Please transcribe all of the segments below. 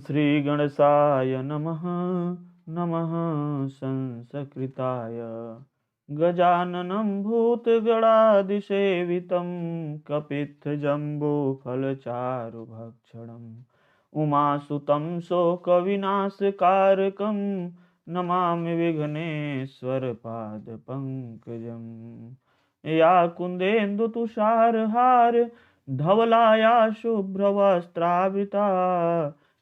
श्री गणेशाय नमः। नमः संसकृताय गजाननं भूतगणादिसेवितं कपित्थजम्बूफलचारुभक्षणम् उमासुतं शोकविनाशकारकं नमामि विघ्नेश्वरपादपङ्कजम्। या कुन्देन्दुतुषारहार धवलाया शुभ्रवस्त्रावृता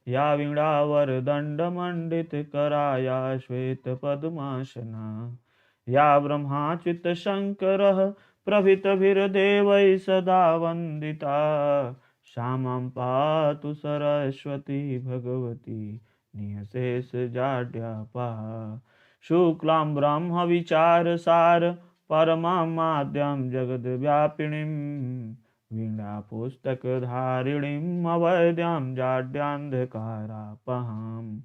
या वीणावरदण्डमण्डितकराया श्वेतपद्मासना या ब्रह्माच्युतशङ्करः प्रभृतिभिर्देवैः सदा वन्दिता सा मां पातु सरस्वती भगवती निःशेषजाड्यापहा। शुक्लां ब्रह्मविचारसार परमामाद्यां जगद्व्यापिनीं वीणापुस्तकधारिणीम् अवैद्यां जाड्यान्धकारापहाम्।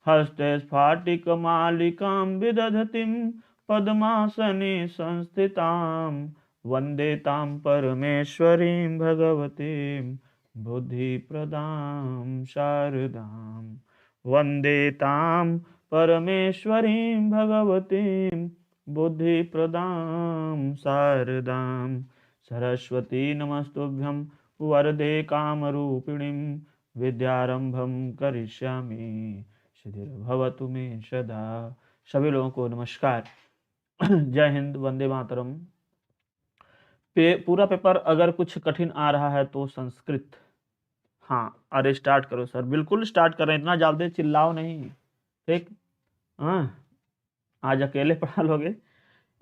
हस्ते स्फाटिकमालिकां विदधतीं पद्मासने संस्थितां वन्दे तां परमेश्वरीं भगवतीं बुद्धिप्रदां शारदां। वन्दे तां परमेश्वरीं भगवतीं बुद्धिप्रदां शारदां। सरस्वती नमस्तुभ्यं वरदे कामरूपिणीं विद्यारंभं करिष्यामि सिद्धिर्भवतु मे सदा। सभी लोगों को नमस्कार। जय हिंद, वंदे मातरम। पूरा पेपर अगर कुछ कठिन आ रहा है तो संस्कृत। हाँ, अरे स्टार्ट करो सर, बिल्कुल स्टार्ट कर रहे हैं, इतना जल्दी चिल्लाओ नहीं, ठीक। हाँ, आज अकेले पढ़ा लोगे।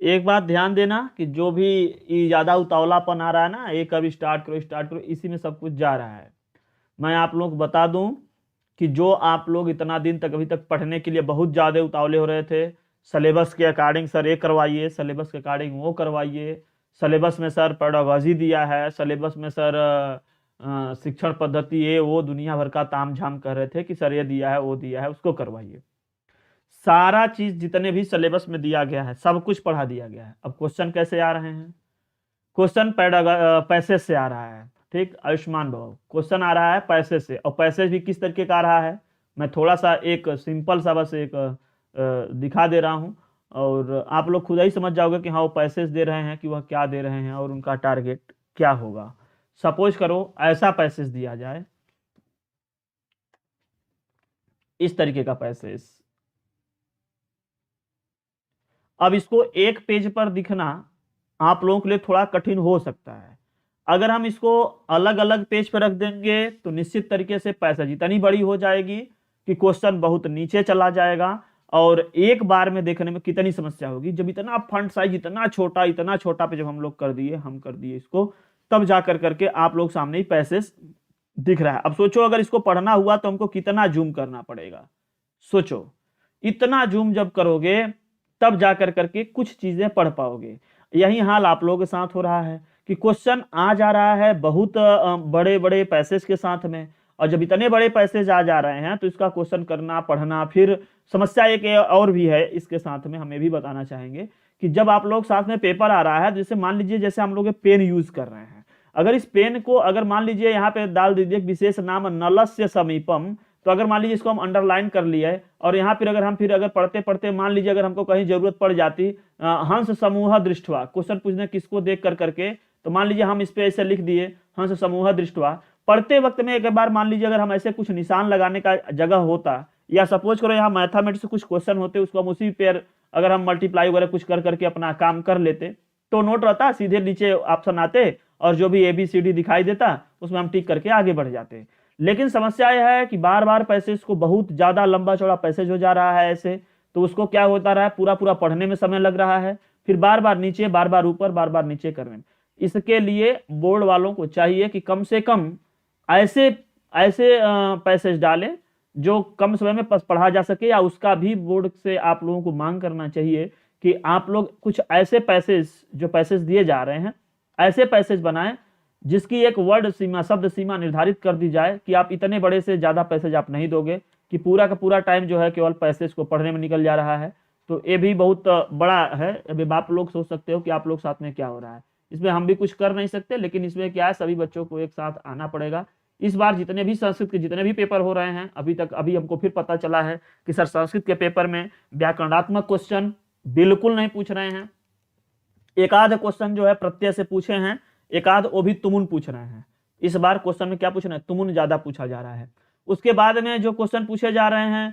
एक बात ध्यान देना कि जो भी ज़्यादा उतावलापन आ रहा है ना, एक अभी स्टार्ट करो, इसी में सब कुछ जा रहा है। मैं आप लोग बता दूं कि जो आप लोग इतना दिन तक अभी तक पढ़ने के लिए बहुत ज़्यादा उतावले हो रहे थे, सिलेबस के अकॉर्डिंग सर ये करवाइए, सिलेबस के अकॉर्डिंग वो करवाइए, सिलेबस में सर पेडागॉजी दिया है, सिलेबस में सर शिक्षण पद्धति ये वो दुनिया भर का ताम झाम कर रहे थे कि सर ये दिया है वो दिया है, उसको करवाइए। सारा चीज जितने भी सिलेबस में दिया गया है सब कुछ पढ़ा दिया गया है। अब क्वेश्चन कैसे आ रहे हैं? क्वेश्चन पैसेज से आ रहा है, ठीक। आयुष्मान भव क्वेश्चन आ रहा है पैसेज से, और पैसेज भी किस तरीके का आ रहा है मैं थोड़ा सा एक सिंपल सा बस एक दिखा दे रहा हूँ, और आप लोग खुद ही समझ जाओगे कि हाँ वो पैसेज दे रहे हैं कि वह क्या दे रहे हैं और उनका टारगेट क्या होगा। सपोज करो ऐसा पैसेज दिया जाए, इस तरीके का पैसेज। अब इसको एक पेज पर दिखना आप लोगों के लिए थोड़ा कठिन हो सकता है। अगर हम इसको अलग अलग पेज पर रख देंगे तो निश्चित तरीके से पैसेज इतनी बड़ी हो जाएगी कि क्वेश्चन बहुत नीचे चला जाएगा, और एक बार में देखने में कितनी समस्या होगी। जब इतना फंट साइज इतना छोटा पे जब हम लोग कर दिए इसको, तब जाकर करके आप लोग सामने ही पैसेज दिख रहा है। अब सोचो अगर इसको पढ़ना हुआ तो हमको कितना जूम करना पड़ेगा। सोचो इतना जूम जब करोगे तब जाकर करके कुछ चीजें पढ़ पाओगे। यही हाल आप लोगों के साथ हो रहा है कि क्वेश्चन आ जा रहा है बहुत बड़े बड़े पैसेज के साथ में, और जब इतने बड़े पैसेज आ जा रहे हैं तो इसका क्वेश्चन करना पढ़ना, फिर समस्या एक और भी है इसके साथ में, हमें भी बताना चाहेंगे कि जब आप लोग साथ में पेपर आ रहा है, जैसे मान लीजिए जैसे हम लोग पेन यूज कर रहे हैं, अगर इस पेन को अगर मान लीजिए यहाँ पे डाल दीजिए विशेष नाम नलस्य समीपम, तो अगर मान लीजिए इसको हम अंडरलाइन कर लिए और यहाँ फिर अगर पढ़ते पढ़ते मान लीजिए अगर हमको कहीं जरूरत पड़ जाती हंस समूह दृष्टवा, क्वेश्चन पूछने किसको देख कर करके, तो मान लीजिए हम इस पे ऐसे लिख दिए हंस समूह दृष्टवा। पढ़ते वक्त में एक बार मान लीजिए अगर हम ऐसे कुछ निशान लगाने का जगह होता, या सपोज करो यहाँ मैथमेटिक्स से कुछ क्वेश्चन होते उसको हम उसी पे अगर हम मल्टीप्लाई वगैरह कुछ कर करके अपना काम कर लेते तो नोट रहता, सीधे नीचे ऑप्शन आते और जो भी ABCD दिखाई देता उसमें हम टिक करके आगे बढ़ जाते। लेकिन समस्या यह है कि बार बार पैसेज को बहुत ज्यादा लंबा चौड़ा पैसेज हो जा रहा है ऐसे, तो उसको क्या होता रहा है पूरा पढ़ने में समय लग रहा है, फिर बार बार नीचे बार बार ऊपर बार बार नीचे करने में। इसके लिए बोर्ड वालों को चाहिए कि कम से कम ऐसे पैसेज डालें जो कम समय में पढ़ा जा सके, या उसका भी बोर्ड से आप लोगों को मांग करना चाहिए कि आप लोग कुछ ऐसे पैसेज जो पैसेज दिए जा रहे हैं ऐसे पैसेज बनाएं जिसकी एक वर्ड सीमा शब्द सीमा निर्धारित कर दी जाए कि आप इतने बड़े से ज्यादा पैसेज आप नहीं दोगे कि पूरा का पूरा टाइम जो है केवल पैसेज को पढ़ने में निकल जा रहा है। तो ये भी बहुत बड़ा है। अभी आप लोग सोच सकते हो कि आप लोग साथ में क्या हो रहा है, इसमें हम भी कुछ कर नहीं सकते, लेकिन इसमें क्या है सभी बच्चों को एक साथ आना पड़ेगा, इस बार जितने भी संस्कृत के जितने भी पेपर हो रहे हैं अभी हमको फिर पता चला है कि सर संस्कृत के पेपर में व्याकरणात्मक क्वेश्चन बिल्कुल नहीं पूछ रहे हैं। एक आध क्वेश्चन जो है प्रत्यय से पूछे हैं, एक आध वो भी तुमुन पूछ रहे हैं। इस बार क्वेश्चन में क्या पूछ रहे हैं, तुमुन ज्यादा पूछा जा रहा है। उसके बाद में जो क्वेश्चन पूछे जा रहे हैं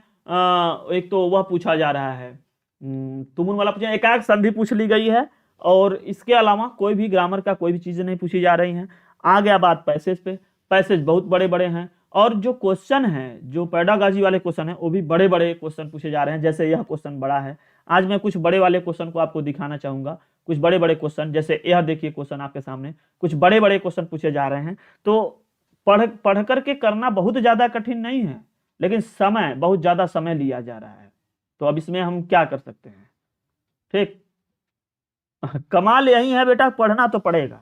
एक तो वह पूछा जा रहा है तुमुन वाला पूछा, एकाक संधि पूछ ली गई है और इसके अलावा कोई भी ग्रामर का कोई भी चीजें नहीं पूछी जा रही हैं। आ गया बात पैसेज पे, पैसेज बहुत बड़े बड़े हैं और जो क्वेश्चन है, जो पेडागॉजी वाले क्वेश्चन है वो भी बड़े बड़े क्वेश्चन पूछे जा रहे हैं। जैसे यह क्वेश्चन बड़ा है, आज मैं कुछ बड़े वाले क्वेश्चन को आपको दिखाना चाहूंगा। कुछ बड़े बड़े क्वेश्चन, जैसे यह देखिए क्वेश्चन आपके सामने, कुछ बड़े बड़े क्वेश्चन पूछे जा रहे हैं। तो पढ़ करके करना बहुत ज्यादा कठिन नहीं है, लेकिन समय बहुत ज्यादा समय लिया जा रहा है। तो अब इसमें हम क्या कर सकते हैं, ठीक। कमाल यही है बेटा, पढ़ना तो पड़ेगा।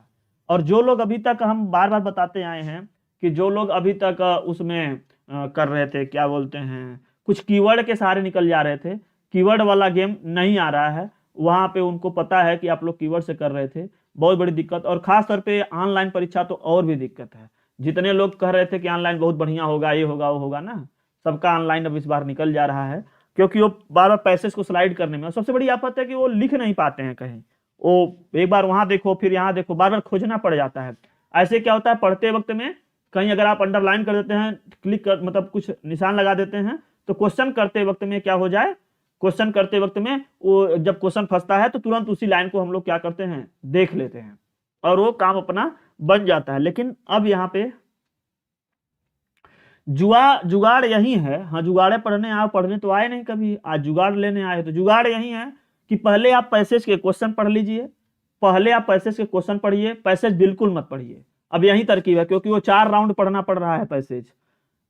और जो लोग अभी तक, हम बार बार बताते आए हैं कि जो लोग अभी तक उसमें कर रहे थे, क्या बोलते हैं, कुछ कीवर्ड के सहारे निकल जा रहे थे, कीवर्ड वाला गेम नहीं आ रहा है, वहां पे उनको पता है कि आप लोग कीवर्ड से कर रहे थे, बहुत बड़ी दिक्कत। और खास तौर पे ऑनलाइन परीक्षा तो और भी दिक्कत है। जितने लोग कह रहे थे कि ऑनलाइन बहुत बढ़िया होगा, ये होगा वो होगा ना, सबका ऑनलाइन अब इस बार निकल जा रहा है, क्योंकि वो बार बार पैसेज को स्लाइड करने में, और सबसे बड़ी आफत है कि वो लिख नहीं पाते हैं कहीं। वो एक बार वहां देखो फिर यहाँ देखो, बार बार खोजना पड़ जाता है। ऐसे क्या होता है, पढ़ते वक्त में कहीं अगर आप अंडरलाइन कर देते हैं, क्लिक कर मतलब कुछ निशान लगा देते हैं, तो क्वेश्चन करते वक्त में क्या हो जाए, क्वेश्चन करते वक्त में वो जब क्वेश्चन फंसता है तो तुरंत उसी लाइन को हम लोग क्या करते हैं, देख लेते हैं और वो काम अपना बन जाता है। लेकिन अब यहाँ पे जुगाड़ यही है। हाँ, जुगाड़े पढ़ने आओ, पढ़ने तो आए नहीं कभी, आज जुगाड़ लेने आए। तो जुगाड़ यही है कि पहले आप पैसेज के क्वेश्चन पढ़ लीजिए, पहले आप पैसेज के क्वेश्चन पढ़िए, पैसेज बिल्कुल मत पढ़िए। अब यही तरकीब है, क्योंकि वो 4 राउंड पढ़ना पड़ रहा है पैसेज,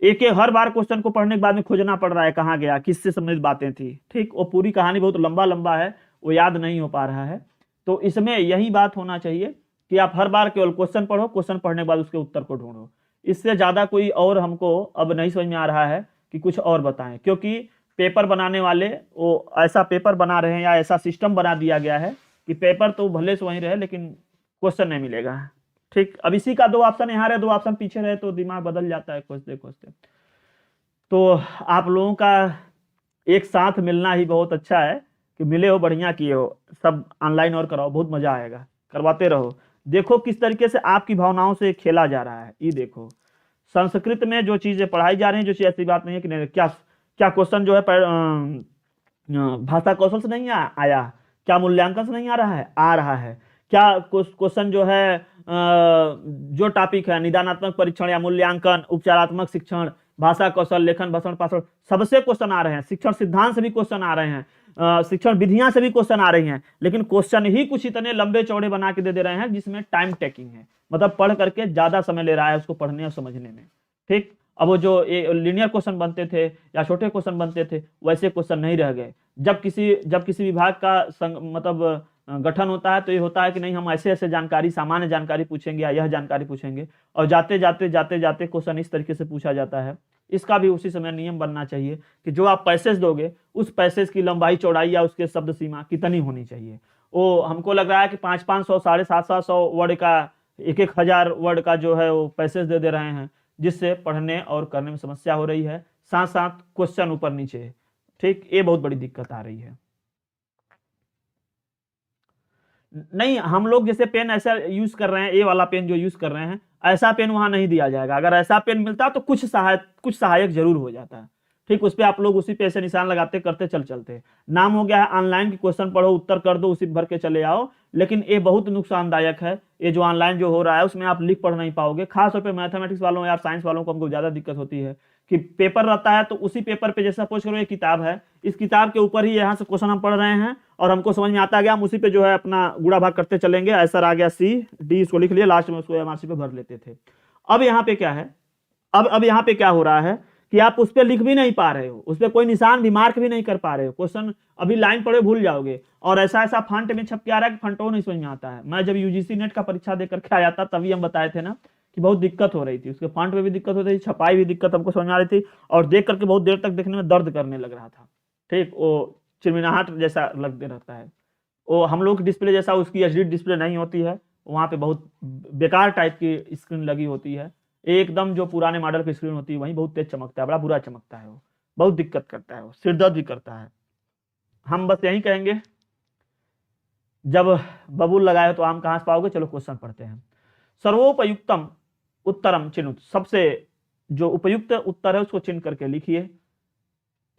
एक एक हर बार क्वेश्चन को पढ़ने के बाद में खोजना पड़ रहा है कहाँ गया, किससे संबंधित बातें थी, ठीक। वो पूरी कहानी बहुत लंबा लंबा है, वो याद नहीं हो पा रहा है। तो इसमें यही बात होना चाहिए कि आप हर बार केवल क्वेश्चन पढ़ो, क्वेश्चन पढ़ने के बाद उसके उत्तर को ढूंढो। इससे ज्यादा कोई और हमको अब नहीं समझ में आ रहा है कि कुछ और बताएं, क्योंकि पेपर बनाने वाले वो ऐसा पेपर बना रहे हैं या ऐसा सिस्टम बना दिया गया है कि पेपर तो भले से वहीं रहे लेकिन क्वेश्चन नहीं मिलेगा, ठीक। अब इसी का 2 ऑप्शन यहाँ रहे, 2 ऑप्शन पीछे रहे तो दिमाग बदल जाता है खोजते खोजते। तो आप लोगों का एक साथ मिलना ही बहुत अच्छा है कि मिले हो, बढ़िया किए हो। सब ऑनलाइन और कराओ, बहुत मजा आएगा, करवाते रहो। देखो किस तरीके से आपकी भावनाओं से खेला जा रहा है। ये देखो संस्कृत में जो चीजें पढ़ाई जा रही हैं, जो चीज ऐसी बात नहीं है कि नहीं, क्या क्या क्वेश्चन जो है भाषा कौशल से नहीं आया, क्या मूल्यांकन से नहीं आ रहा है, आ रहा है। क्या क्वेश्चन जो है जो टॉपिक है, निदानात्मक परीक्षण या मूल्यांकन, उपचारात्मक शिक्षण, भाषा कौशल, लेखन भाषण पाषण, सबसे क्वेश्चन आ रहे हैं। शिक्षण सिद्धांत से भी क्वेश्चन आ रहे हैं, शिक्षण विधियां से भी क्वेश्चन आ रही हैं, लेकिन क्वेश्चन ही कुछ इतने लंबे चौड़े बना के दे रहे हैं जिसमें टाइम टेकिंग है, मतलब पढ़ करके ज्यादा समय ले रहा है उसको पढ़ने और समझने में, ठीक। अब वो जो लीनियर क्वेश्चन बनते थे या छोटे क्वेश्चन बनते थे, वैसे क्वेश्चन नहीं रह गए। जब किसी विभाग का मतलब गठन होता है तो ये होता है कि नहीं, हम ऐसे ऐसे जानकारी, सामान्य जानकारी पूछेंगे या यह जानकारी पूछेंगे, और जाते जाते क्वेश्चन इस तरीके से पूछा जाता है। इसका भी उसी समय नियम बनना चाहिए कि जो आप पैसेज दोगे उस पैसेज की लंबाई चौड़ाई या उसके शब्द सीमा कितनी होनी चाहिए। वो हमको लग रहा है कि 500-500, 750 वर्ड का, 1,000 वर्ड का जो है वो पैसेज दे रहे हैं, जिससे पढ़ने और करने में समस्या हो रही है, साथ साथ क्वेश्चन ऊपर नीचे, ठीक। ये बहुत बड़ी दिक्कत आ रही है। नहीं, हम लोग जैसे पेन ऐसा यूज कर रहे हैं, ये वाला पेन जो यूज कर रहे हैं, ऐसा पेन वहां नहीं दिया जाएगा। अगर ऐसा पेन मिलता तो कुछ सहायक जरूर हो जाता है, ठीक। उस पर आप लोग उसी पे से निशान लगाते करते चलते। नाम हो गया है ऑनलाइन की, क्वेश्चन पढ़ो, उत्तर कर दो, उसी भर के चले आओ। लेकिन ये बहुत नुकसानदायक है, ये जो ऑनलाइन जो हो रहा है उसमें आप लिख पढ़ नहीं पाओगे। खासतौर पर मैथमेटिक्स वालों या साइंस वालों को हमको ज्यादा दिक्कत होती है कि पेपर रहता है तो उसी पेपर पे, जैसा सपोज करो ये किताब है, इस किताब के ऊपर ही यहाँ से क्वेश्चन हम पढ़ रहे हैं और हमको समझ में आता गया, हम उसी पे जो है अपना गुणा भाग करते चलेंगे। आंसर आ गया सी डी, इसको लिख लिया, लास्ट में उसको एमआरसी पे भर लेते थे। अब यहाँ पे क्या है, अब यहाँ पे क्या हो रहा है कि आप उस पर लिख भी नहीं पा रहे हो, उस पर कोई निशान भी मार्क भी नहीं कर पा रहे हो, क्वेश्चन अभी लाइन पढ़े भूल जाओगे। और ऐसा फंट में छप के आ रहा है कि फंटो नहीं समझ में आता है। मैं जब यूजीसी नेट का परीक्षा देकर के आया था तभी हम बताए थे ना कि बहुत दिक्कत हो रही थी, उसके फंट में भी दिक्कत हो रही थी, छपाई भी दिक्कत हमको समझ में आ रही थी, और देख करके बहुत देर तक देखने में दर्द करने लग रहा था, ठीक। वो चिरमिनाहट जैसा लगते रहता है, वो हम लोग डिस्प्ले जैसा उसकी एचडी डिस्प्ले नहीं होती है, वहाँ पे बहुत बेकार टाइप की स्क्रीन लगी होती है, एकदम जो पुराने मॉडल की स्क्रीन होती है वही बहुत तेज चमकता है, बड़ा बुरा चमकता है, वो बहुत दिक्कत करता है, वो सिर दर्द भी करता है। हम बस यही कहेंगे, जब बबूल लगाए तो आम कहां से पाओगे। चलो क्वेश्चन पढ़ते हैं। सर्वोपयुक्तम उत्तरम चिन्ह, सबसे जो उपयुक्त उत्तर है उसको चिन्ह करके लिखिए।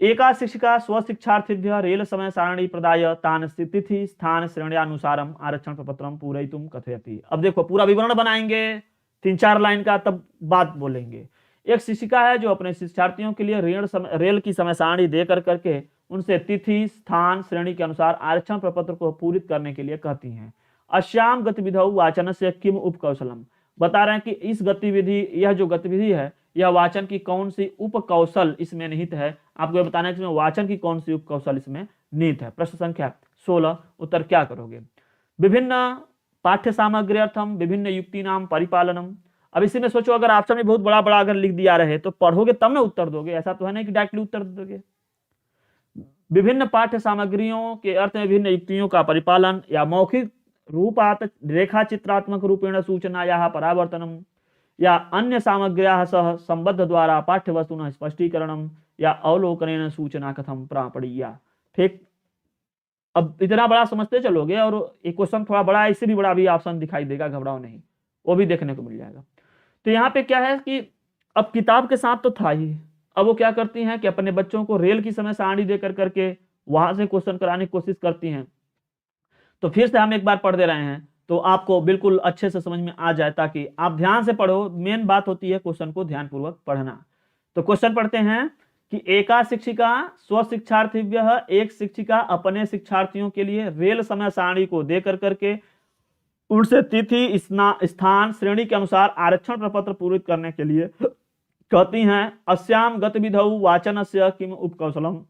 एका शिक्षिका स्वशिक्षार्थिभ्यः रेल समय सारणी प्रदाय तान तिथि स्थान श्रेण्यानुसारम आरक्षण प्रपत्रम पूरयितुम कथयति। अब देखो पूरा विवरण बनाएंगे 3-4 लाइन का, तब बात बोलेंगे। एक शिक्षिका है जो अपने शिक्षार्थियों के लिए रेल की समय सारणी देकर करके उनसे तिथि स्थान श्रेणी के अनुसार आरक्षण प्रपत्र को पूरित करने के लिए कहती हैं। अश्याम गतिविधौ वाचन से किम उपकौशलम, बता रहे हैं कि इस गतिविधि, यह जो गतिविधि है यह वाचन की कौन सी उपकौशल इसमें निहित है। आपको यह बताना है कि इसमें वाचन की कौन सी उपकौशल इसमें निहित है। प्रश्न संख्या 16, उत्तर क्या करोगे। विभिन्न पाठ्य सामग्री अर्थम विभिन्न युक्ति नाम परिपालनम। अब इसी में सोचो, अगर ऑप्शन में बहुत बड़ा बड़ा अगर लिख दिया रहे तो पढ़ोगे तब ना उत्तर दोगे, ऐसा तो है नहीं कि डायरेक्टली उत्तर दोगे। विभिन्न पाठ्य सामग्रियों के अर्थ में विभिन्न युक्तियों का परिपालन या मौखिक रूपात रेखा चित्रात्मक रूपेण सूचनायाः परावर्तनम या अन्य सामग्र्याः सह संबद्ध द्वारा पाठ्य वस्तुनः स्पष्टीकरणम या अवलोकनेन सूचना कथम प्रापणीया। ठीक, अब इतना बड़ा समझते चलोगे और एक क्वेश्चन थोड़ा बड़ा है, इससे भी बड़ा भी ऑप्शन दिखाई देगा, घबराओ नहीं, वो भी देखने को मिल जाएगा। तो यहाँ पे क्या है कि अब किताब के साथ तो था ही, अब वो क्या करती हैं कि अपने बच्चों को रेल की समय सारणी देकर करके वहां से क्वेश्चन कराने की कोशिश करती हैं। तो फिर से हम एक बार पढ़ दे रहे हैं तो आपको बिल्कुल अच्छे से समझ में आ जाए, ताकि आप ध्यान से पढ़ो। मेन बात होती है क्वेश्चन को ध्यानपूर्वक पढ़ना। तो क्वेश्चन पढ़ते हैं कि एका शिक्षिका स्वशिक्षार्थिभ्यः, एक शिक्षिका अपने शिक्षार्थियों के लिए रेल समय सारणी को देकर करके उनसे तिथि स्थान श्रेणी के अनुसार आरक्षण प्रपत्र पूरित करने के लिए कहती हैं। अस्याम गतिविधौ वाचनस्य किम उपकौशलम,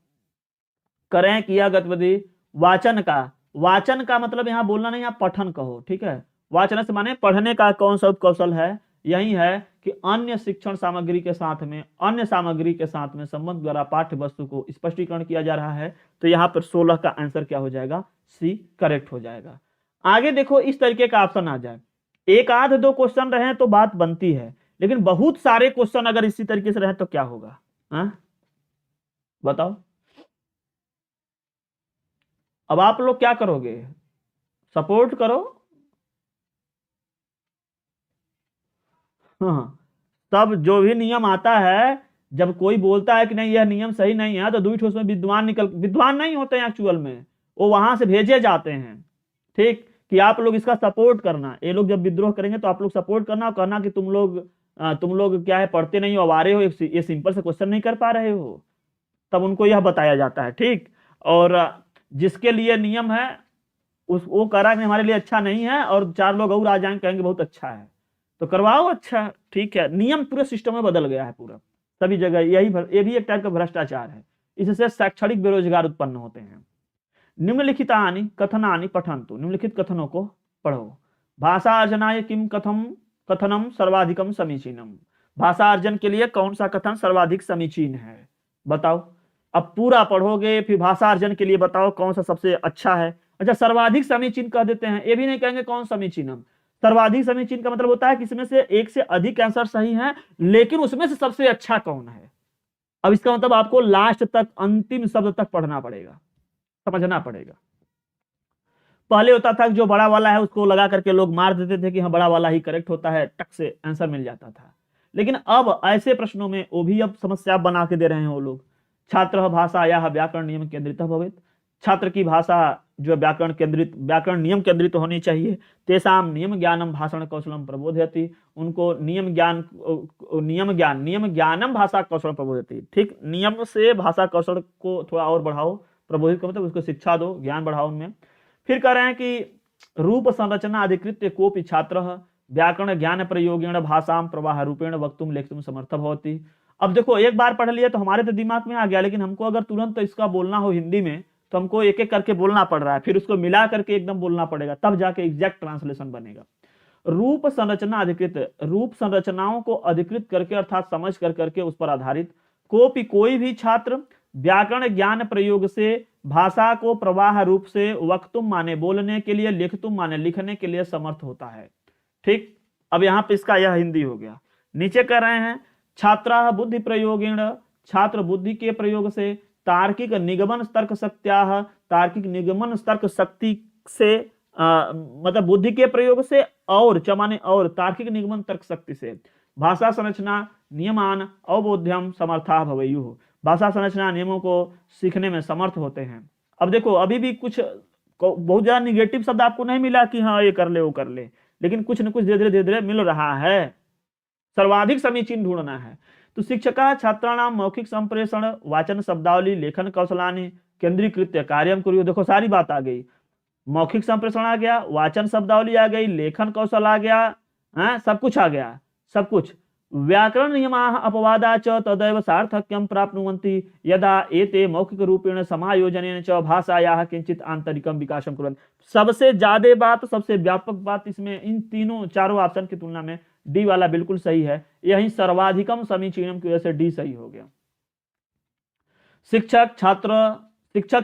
करें कि यह गतिविधि वाचन का मतलब यहाँ बोलना नहीं, आप पठन कहो, ठीक है। वाचन से माने पढ़ने का कौन सा उपकौशल है, यही है कि अन्य शिक्षण सामग्री के साथ में, अन्य सामग्री के साथ में संबंध द्वारा पाठ्य वस्तु को स्पष्टीकरण किया जा रहा है। तो यहाँ पर 16 का आंसर क्या हो जाएगा, सी करेक्ट हो जाएगा। आगे देखो, इस तरीके का ऑप्शन आ जाए, एक आध दो क्वेश्चन रहे तो बात बनती है, लेकिन बहुत सारे क्वेश्चन अगर इसी तरीके से रहे तो क्या होगा, बताओ। अब आप लोग क्या करोगे, सपोर्ट करो। हाँ, तब जो भी नियम आता है, जब कोई बोलता है कि नहीं यह नियम सही नहीं है, तो दूसरे उसमें विद्वान नहीं होते हैं एक्चुअल में, वो वहां से भेजे जाते हैं, ठीक, कि आप लोग इसका सपोर्ट करना। ये लोग जब विद्रोह करेंगे तो आप लोग सपोर्ट करना और कहना कि तुम लोग क्या है, पढ़ते नहीं हो, आवारे हो, ये सिंपल से क्वेश्चन नहीं कर पा रहे हो, तब उनको यह बताया जाता है, ठीक। और जिसके लिए नियम है वो कह रहा है कि हमारे लिए अच्छा नहीं है, और 4 लोग और आ जाएंगे कहेंगे बहुत अच्छा है, तो करवाओ, अच्छा ठीक है। नियम पूरे सिस्टम में बदल गया है पूरा, सभी जगह ये भी एक टाइप का भ्रष्टाचार है। इससे शैक्षणिक बेरोजगार उत्पन्न होते हैं। निम्नलिखितानि कथनानि पठन्तु, निम्नलिखित कथनों को पढ़ो। भाषा अर्जनाय किम कथनम सर्वाधिकम समीचीनम, भाषा अर्जन के लिए कौन सा कथन सर्वाधिक समीचीन है, बताओ। अब पूरा पढ़ोगे, फिर भाषा अर्जन के लिए बताओ कौन सा सबसे अच्छा है। अच्छा, सर्वाधिक समीचीन कह देते हैं, ये भी नहीं कहेंगे कौन समीचीनम। सर्वाधिक समीचीन का मतलब होता है कि इसमें से एक से अधिक आंसर सही है, लेकिन उसमें से सबसे अच्छा कौन है। अब इसका मतलब आपको लास्ट तक, अंतिम शब्द तक पढ़ना पड़ेगा, समझना पड़ेगा। पहले होता था कि जो बड़ा वाला है उसको लगा करके लोग मार देते थे कि हाँ बड़ा वाला ही करेक्ट होता है, टक से आंसर मिल जाता था। लेकिन अब ऐसे प्रश्नों में वो भी अब समस्या बना के दे रहे हैं वो लोग। छात्र भाषा या व्याकरण नियम केंद्रित भवेत्, छात्र की भाषा जो व्याकरण नियम केंद्रित होनी चाहिए। तेषाम नियम ज्ञानम भाषण कौशलम प्रबोधयति, उनको नियम ज्ञानम भाषा कौशल प्रबोधयति, ठीक, नियम से भाषा कौशल को थोड़ा और बढ़ाओ, प्रबोधित का मतलब उसको शिक्षा दो, ज्ञान बढ़ाओ उनमें। फिर कह रहे हैं कि रूप संरचना अधिकृत्य कोपि छात्रः व्याकरण ज्ञान प्रयोगेण भाषाम प्रवाह रूपेण वक्तुम लेखितुम समर्थ भवति। अब देखो, एक बार पढ़ लिया तो हमारे तो दिमाग में आ गया, लेकिन हमको अगर तुरंत इसका बोलना हो हिंदी में तो हमको एक एक करके बोलना पड़ रहा है, फिर उसको मिला करके एकदम बोलना पड़ेगा, तब जाके एग्जैक्ट ट्रांसलेशन बनेगा। रूप संरचना अधिकृत, रूप संरचनाओं को अधिकृत करके अर्थात समझ कर करके उस पर आधारित, कोई भी छात्र व्याकरण ज्ञान प्रयोग से भाषा को प्रवाह रूप से वक्तुम माने बोलने के लिए, लिखतुम माने लिखने के लिए समर्थ होता है, ठीक। अब यहाँ पे इसका यह हिंदी हो गया। नीचे कर रहे हैं छात्रा बुद्धि प्रयोगेण, छात्र बुद्धि के प्रयोग से तार्किक निगमन तर्क शक्त्या, तार्किक निगमन तर्क शक्ति से मतलब बुद्धि के प्रयोग से और चमाने और तार्किक निगमन तर्क शक्ति से भाषा संरचना नियमान अवबोध्यम समर्था भवेयुः, भाषा संरचना नियमों को सीखने में समर्थ होते हैं। अब देखो अभी भी कुछ बहुत ज्यादा निगेटिव शब्द आपको नहीं मिला कि हाँ ये कर ले वो कर ले, लेकिन कुछ न कुछ धीरे धीरे मिल रहा है। सर्वाधिक समीचीन ढूंढना है। तो शिक्षका छात्राणाम मौखिक संप्रेषण वाचन शब्दावली लेखन कौशलानि केंद्रीकृत्य कार्यम कुर्युः। देखो सारी बात आ गई, मौखिक संप्रेषण आ गया, वाचन शब्दावली आ गई, लेखन कौशल आ गया, सब कुछ आ गया, सब कुछ। व्याकरण नियमाः अपवादा च तदैव सार्थक्यं प्राप्नुवन्ति यदा एते मौखिक रूपेण समायोजनेन च भाषायाः किंचित आंतरिकं विकासं कुर्वन्ति। सबसे ज्यादा बात, सबसे व्यापक बात इसमें इन तीनों चारों ऑप्शन की तुलना में डी वाला बिल्कुल सही है। यही सर्वाधिकम समीचीनम की वजह से डी सही हो गया। शिक्षक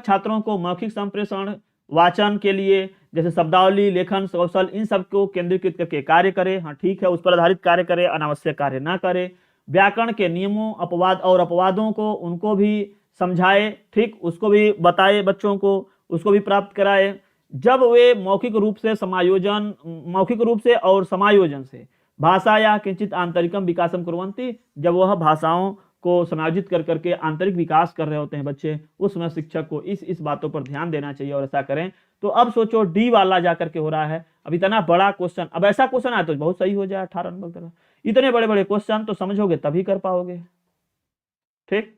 छात्रों को मौखिक संप्रेषण वाचन के लिए जैसे शब्दावली लेखन कौशल इन सब को केंद्रीकृत करके कार्य करे, हाँ ठीक है, उस पर आधारित कार्य करे, अनावश्यक कार्य ना करे। व्याकरण के नियमों अपवाद और अपवादों को उनको भी समझाए, ठीक, उसको भी बताए, बच्चों को उसको भी प्राप्त कराए। जब वे मौखिक रूप से और समायोजन से भाषा या किंचित आंतरिकम विकासम कुर्वन्ति, जब वह भाषाओं को समायोजित कर करके आंतरिक विकास कर रहे होते हैं बच्चे, उस समय शिक्षक को इस बातों पर ध्यान देना चाहिए और ऐसा करें। तो अब सोचो डी वाला जाकर के हो रहा है। अब इतना बड़ा क्वेश्चन, अब ऐसा क्वेश्चन आया तो बहुत सही हो जाए 18 नंबर तरह। इतने बड़े बड़े क्वेश्चन तो समझोगे तभी कर पाओगे, ठीक।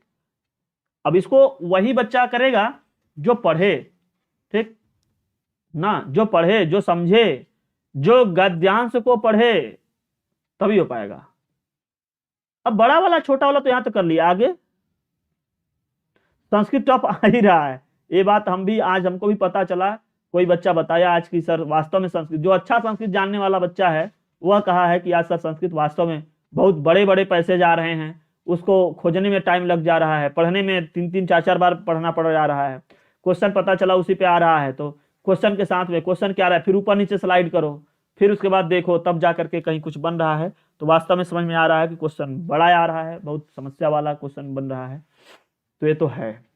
अब इसको वही बच्चा करेगा जो पढ़े, ठीक ना, जो पढ़े, जो समझे, जो गद्यांश को पढ़े, तभी हो पाएगा। अब बड़ा वाला छोटा वाला तो यहां तक कर लिया, आगे संस्कृत टॉप आ ही रहा है। ये बात हमको भी पता चला, कोई बच्चा बताया आज की सर वास्तव में संस्कृत, जो अच्छा संस्कृत जानने वाला बच्चा है वह कहा है कि आज सर संस्कृत वास्तव में बहुत बड़े बड़े पैसे जा रहे हैं, उसको खोजने में टाइम लग जा रहा है, पढ़ने में 3-3 4-4 बार पढ़ना पड़ जा रहा है। क्वेश्चन पता चला उसी पे आ रहा है, तो क्वेश्चन के साथ में क्वेश्चन क्या आ रहा है, फिर ऊपर नीचे स्लाइड करो, फिर उसके बाद देखो, तब जा करके कहीं कुछ बन रहा है। तो वास्तव में समझ में आ रहा है कि क्वेश्चन बड़ा आ रहा है, बहुत समस्या वाला क्वेश्चन बन रहा है। तो ये तो है,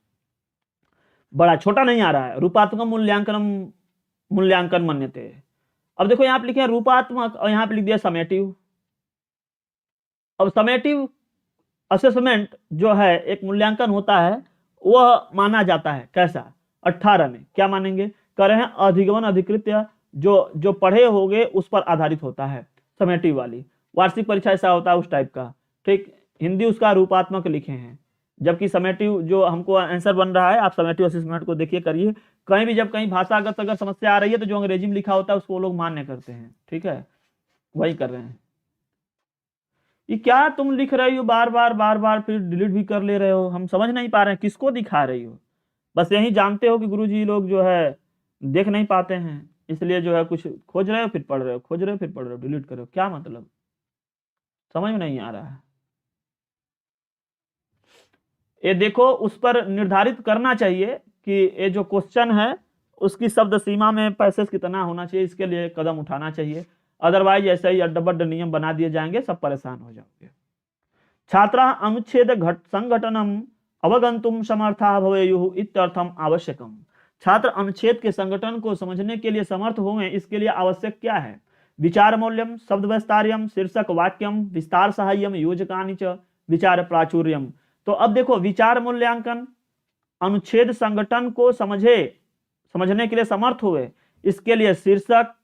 बड़ा छोटा नहीं आ रहा है। रूपात्मक मूल्यांकन मन्यते। अब देखो यहाँ पे लिखे हैं रूपात्मक और यहाँ पे लिख दिया समेटिव। अब समेटिव असेसमेंट जो है एक मूल्यांकन होता है, वह माना जाता है कैसा, 18 में क्या मानेंगे, कह रहे हैं अधिगमन अधिकृत्य, जो पढ़े होंगे उस पर आधारित होता है समेटिव वाली। वार्षिक परीक्षा ऐसा होता है उस टाइप का, ठीक। हिंदी उसका रूपात्मक लिखे हैं, जबकि समेटिव जो हमको आंसर बन रहा है, आप समेटिव असेसमेंट को देखिए, करिए। कहीं भी जब कहीं भाषागत अगर समस्या आ रही है तो जो अंग्रेजी में लिखा होता है उसको लोग मान्य करते हैं, ठीक है, वही कर रहे हैं। ये क्या तुम लिख रही हो बार बार फिर डिलीट भी कर ले रहे हो, हम समझ नहीं पा रहे हैं किसको दिखा रही हो। बस यही जानते हो कि गुरुजी लोग जो है देख नहीं पाते हैं, इसलिए जो है कुछ खोज रहे हो फिर पढ़ रहे हो, खोज रहे हो फिर पढ़ रहे हो, डिलीट करो, क्या मतलब, समझ में नहीं आ रहा है। ये देखो उस पर निर्धारित करना चाहिए कि ये जो क्वेश्चन है उसकी शब्द सीमा में पैसेज कितना होना चाहिए, इसके लिए कदम उठाना चाहिए। अदरवाइज ऐसे ही अड्डबड्ड नियम बना दिए जाएंगे, सब परेशान हो जाओगे। छात्रा अनुच्छेद संगठनम अवगंतुम समर्था भवेयुः इत्यर्थम आवश्यकम। छात्र अनुच्छेद के संगठन को समझने के लिए समर्थ होंगे, इसके लिए आवश्यक क्या है, विचार मौल्यम, शब्द विस्तार्यम, शीर्षक वाक्यम, विस्तार सहाय्यम, योजकानि च, विचार प्राचुर्यम। तो अब देखो विचार मूल्यांकन, अनुच्छेद संगठन को समझने के लिए समर्थ हुए, इसके लिए शीर्षक,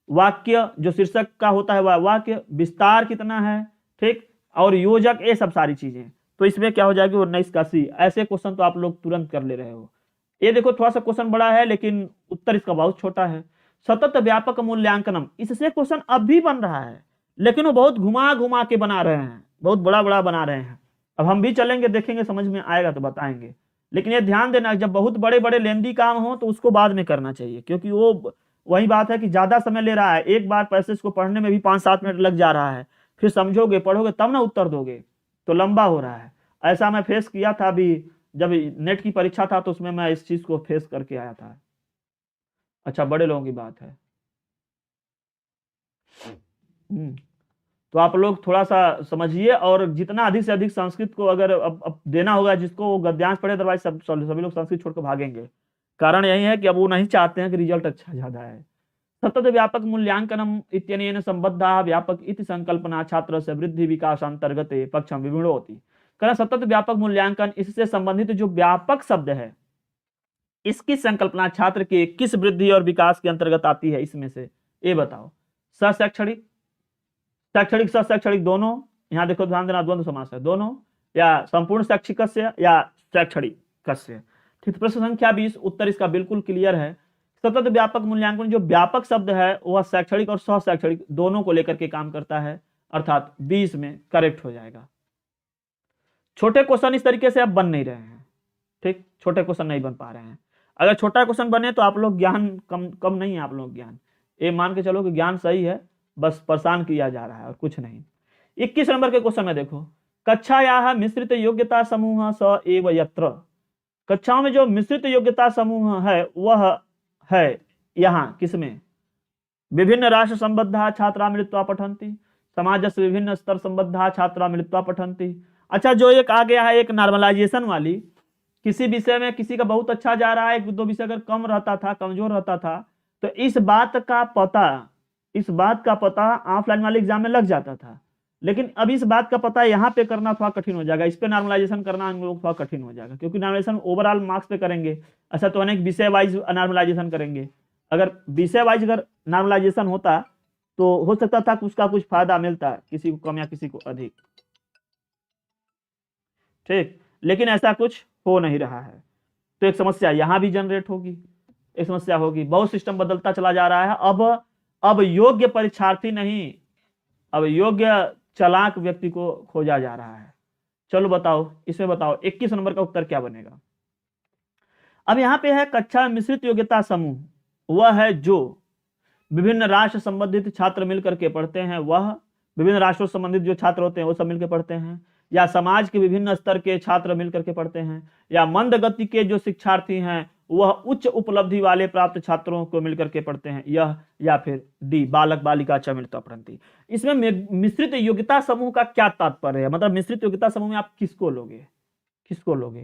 वाक्य, जो शीर्षक का होता है वह वाक्य, विस्तार कितना है, ठीक, और योजक, ये सब सारी चीजें। तो इसमें क्या हो जाएगी, 19 का सी। ऐसे क्वेश्चन तो आप लोग तुरंत कर ले रहे हो। ये देखो थोड़ा सा क्वेश्चन बड़ा है लेकिन उत्तर इसका बहुत छोटा है। सतत व्यापक मूल्यांकनम, इससे क्वेश्चन अब भी बन रहा है लेकिन वो बहुत घुमा घुमा के बना रहे हैं, बहुत बड़ा बड़ा बना रहे हैं। अब हम भी चलेंगे, देखेंगे, समझ में आएगा तो बताएंगे। लेकिन ये ध्यान देना, जब बहुत बड़े बड़े लेंदी काम हो तो उसको बाद में करना चाहिए, क्योंकि वो वही बात है कि ज्यादा समय ले रहा है। एक बार पैसेज को पढ़ने में भी 5-7 मिनट लग जा रहा है, फिर समझोगे पढ़ोगे तब ना उत्तर दोगे, तो लंबा हो रहा है। ऐसा मैं फेस किया था अभी, जब नेट की परीक्षा था तो उसमें मैं इस चीज को फेस करके आया था। अच्छा, बड़े लोगों की बात है। तो आप लोग थोड़ा सा समझिए, और जितना अधिक से अधिक संस्कृत को अगर अब देना होगा जिसको, वो गद्यांश पढ़े, अदरवाइज सभी लोग संस्कृत छोड़ कर भागेंगे। कारण यही है कि अब वो नहीं चाहते हैं कि रिजल्ट अच्छा ज्यादा है। सतत व्यापक मूल्यांकनम इत्यनेन संबद्धा व्यापक इति संकल्पना छात्र से वृद्धि विकास अंतर्गते पक्षम विभिन्न होती। कारण सतत व्यापक मूल्यांकन, इससे संबंधित जो व्यापक शब्द है, इसकी संकल्पना छात्र के किस वृद्धि और विकास के अंतर्गत आती है, इसमें से ये बताओ। सशैक्षणिक, शैक्षणिक, सशैक्षणिक दोनों, यहाँ देखो ध्यान देना, द्वंद्व समास है, दोनों, या संपूर्ण शैक्षिकस्य या शैक्षणिकस्य। ठीक, प्रश्न संख्या 20, उत्तर इसका बिल्कुल क्लियर है। सतत व्यापक मूल्यांकन, जो व्यापक शब्द है वह शैक्षणिक और सशैक्षणिक दोनों को लेकर के काम करता है, अर्थात 20 में करेक्ट हो जाएगा। छोटे क्वेश्चन इस तरीके से अब बन नहीं रहे हैं, ठीक, छोटे क्वेश्चन नहीं बन पा रहे हैं। अगर छोटा क्वेश्चन बने तो आप लोग ज्ञान कम नहीं है, आप लोग ज्ञान ये मान के चलो कि ज्ञान सही है, बस परेशान किया जा रहा है और कुछ नहीं। 21 नंबर के क्वेश्चन में देखो, कक्षायाः मिश्रित योग्यता समूह स एव यत्र। कक्षाओं में जो मिश्रित योग्यता समूह है वह है यहाँ किसमें, विभिन्न राष्ट्र संबद्धा छात्रा मिलित्वा पठन्ति, समाजस्य विभिन्न स्तर संबद्धा छात्रा मिलित्वा पठन्ति। अच्छा, जो एक आ गया है एक नॉर्मलाइजेशन वाली, किसी विषय में किसी का बहुत अच्छा जा रहा है, एक दो विषय अगर कम रहता था, कमजोर रहता था, तो इस बात का पता ऑफलाइन वाले एग्जाम में लग जाता था, लेकिन अब इस बात का पता यहाँ पे करना थोड़ा कठिन हो जाएगा। इस पे नॉर्मलाइजेशन करना हम लोग थोड़ा कठिन हो जाएगा, क्योंकि नॉर्मलाइजेशन ओवरऑल मार्क्स पे करेंगे, ऐसा तो अनेक विषय वाइज नॉर्मलाइजेशन करेंगे। अगर विषय वाइज अगर नॉर्मलाइजेशन होता तो हो सकता था कि उसका कुछ फायदा मिलता, किसी को कम या किसी को अधिक, ठीक, लेकिन ऐसा कुछ हो नहीं रहा है। तो एक समस्या यहाँ भी जनरेट होगी, एक समस्या होगी, बहुत सिस्टम बदलता चला जा रहा है। अब योग्य परीक्षार्थी नहीं, अब योग्य चालाक व्यक्ति को खोजा जा रहा है। चलो बताओ, इसमें बताओ 21 नंबर का उत्तर क्या बनेगा। अब यहाँ पे है कक्षा मिश्रित योग्यता समूह, वह है जो विभिन्न राष्ट्र संबंधित छात्र मिलकर के पढ़ते हैं, वह विभिन्न राष्ट्रों से संबंधित जो छात्र होते हैं वो सब मिलकर पढ़ते हैं, या समाज के विभिन्न स्तर के छात्र मिलकर के पढ़ते हैं, या मंद गति के जो शिक्षार्थी हैं वह उच्च उपलब्धि वाले प्राप्त छात्रों को मिलकर के पढ़ते हैं, यह, या फिर डी बालक बालिका च मिलित्वा पठन्ति। इसमें मिश्रित योग्यता समूह का क्या तात्पर्य है, मतलब मिश्रित योग्यता समूह में आप किसको लोगे, किसको लोगे।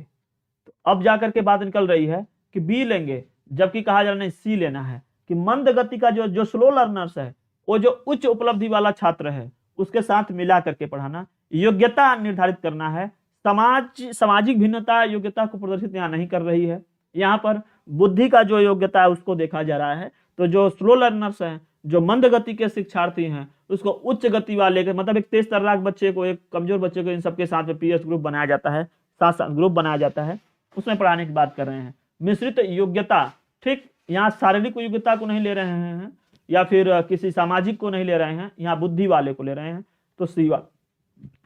तो अब जाकर के बात निकल रही है कि बी लेंगे, जबकि कहा जा रहा है सी लेना है, कि मंद गति का जो स्लो लर्नर्स है, वो जो उच्च उपलब्धि वाला छात्र है उसके साथ मिला करके पढ़ाना, योग्यता निर्धारित करना है। सामाजिक भिन्नता योग्यता को प्रदर्शित यहाँ नहीं कर रही है, यहाँ पर बुद्धि का जो योग्यता है उसको देखा जा रहा है। तो जो स्लो लर्नर्स हैं, जो मंद गति के शिक्षार्थी हैं, उसको उच्च गति वाले के, मतलब एक तेज तर्राक बच्चे को, एक कमजोर बच्चे को, इन सबके साथ में पीएस ग्रुप बनाया जाता है, साथ साथ ग्रुप बनाया जाता है, उसमें पढ़ाने की बात कर रहे हैं। मिश्रित योग्यता, ठीक, यहाँ शारीरिक योग्यता को नहीं ले रहे हैं या फिर किसी सामाजिक को नहीं ले रहे हैं, यहाँ बुद्धि वाले को ले रहे हैं, तो सी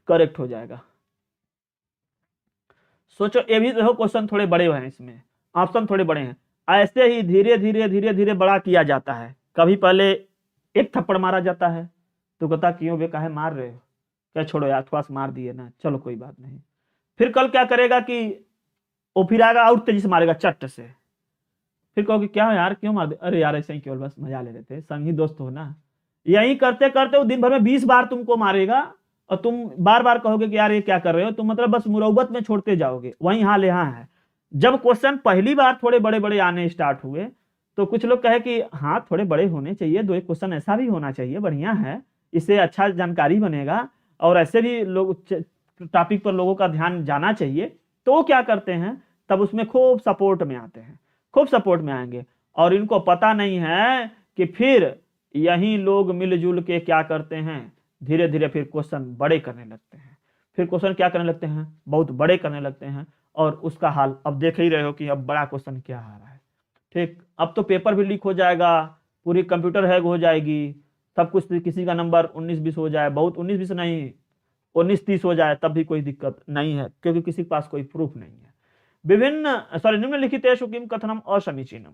करेक्ट हो जाएगा। सोचो, ये भी देखो क्वेश्चन थोड़े बड़े हैं, इसमें ऑप्शन थोड़े बड़े हैं। ऐसे ही धीरे धीरे धीरे धीरे बड़ा किया जाता है। कभी पहले एक थप्पड़ मारा जाता है तो कहता क्यों बे काहे मार रहे हो, क्या छोड़ो यार थोड़ा सा मार दिए ना, चलो कोई बात नहीं। फिर कल क्या करेगा कि वो फिर आएगा और तेजी से मारेगा चट्ट से, फिर कहोगे क्या यार क्यों मार दे, अरे यार ऐसे ही केवल बस मजा ले रहे थे, संगी दोस्त हो ना। यही करते करते वो दिन भर में 20 बार तुमको मारेगा और तुम बार बार कहोगे कि यार ये क्या कर रहे हो, तुम मतलब बस मुरौबत में छोड़ते जाओगे। वही हाल यहाँ है। जब क्वेश्चन पहली बार थोड़े बड़े बड़े आने स्टार्ट हुए तो कुछ लोग कहे कि हाँ थोड़े बड़े होने चाहिए, 2 एक क्वेश्चन ऐसा भी होना चाहिए, बढ़िया है, इससे अच्छा जानकारी बनेगा और ऐसे भी लोग टॉपिक पर लोगों का ध्यान जाना चाहिए। तो वो क्या करते हैं, तब उसमें खूब सपोर्ट में आते हैं, खूब सपोर्ट में आएंगे। और इनको पता नहीं है कि फिर यही लोग मिलजुल के क्या करते हैं, धीरे धीरे फिर क्वेश्चन बड़े करने लगते हैं। फिर क्वेश्चन क्या करने लगते हैं, बहुत बड़े करने लगते हैं। और उसका हाल अब देख ही रहे हो कि अब बड़ा क्वेश्चन क्या आ रहा है। ठीक, अब तो पेपर भी लीक हो जाएगा, पूरी कंप्यूटर हैक हो जाएगी, सब कुछ, किसी का नंबर 19-20 हो जाए, बहुत 19-20 नहीं 19-30 हो जाए तब भी कोई दिक्कत नहीं है, क्योंकि किसी के पास कोई प्रूफ नहीं है। निम्नलिखितेषु किम कथनम असमीचीनम,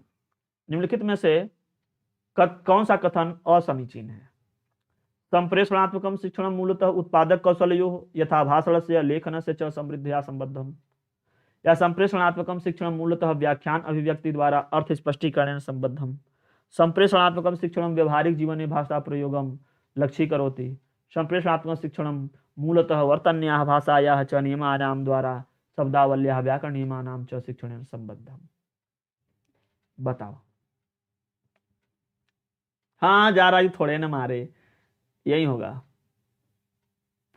निम्नलिखित में से कौन सा कथन असमीचीन है। संप्रेषणात्मकम शिक्षण मूलतः उत्पादक कौशलयोः यथा भाषणस्य लेखनस्य च समृद्धिया संबद्धम, या संप्रेषणात्मकम शिक्षण मूलतः व्याख्यान अभिव्यक्ति द्वारा अर्थ स्पष्टीकरण संबद्धम। संप्रेषणात्मकम शिक्षण व्यवहारिक जीवने भाषा प्रयोगम लक्ष्यीकरोति, संप्रेषणात्मक शिक्षणम मूलतः वर्तन्याः भाषायाः च नियमानां द्वारा शब्दावल्याः व्याकरण नियमानां च शिक्षणेन संबद्धम। बताओ। हाँ जा रहा है, थोड़े न मारे, यही होगा,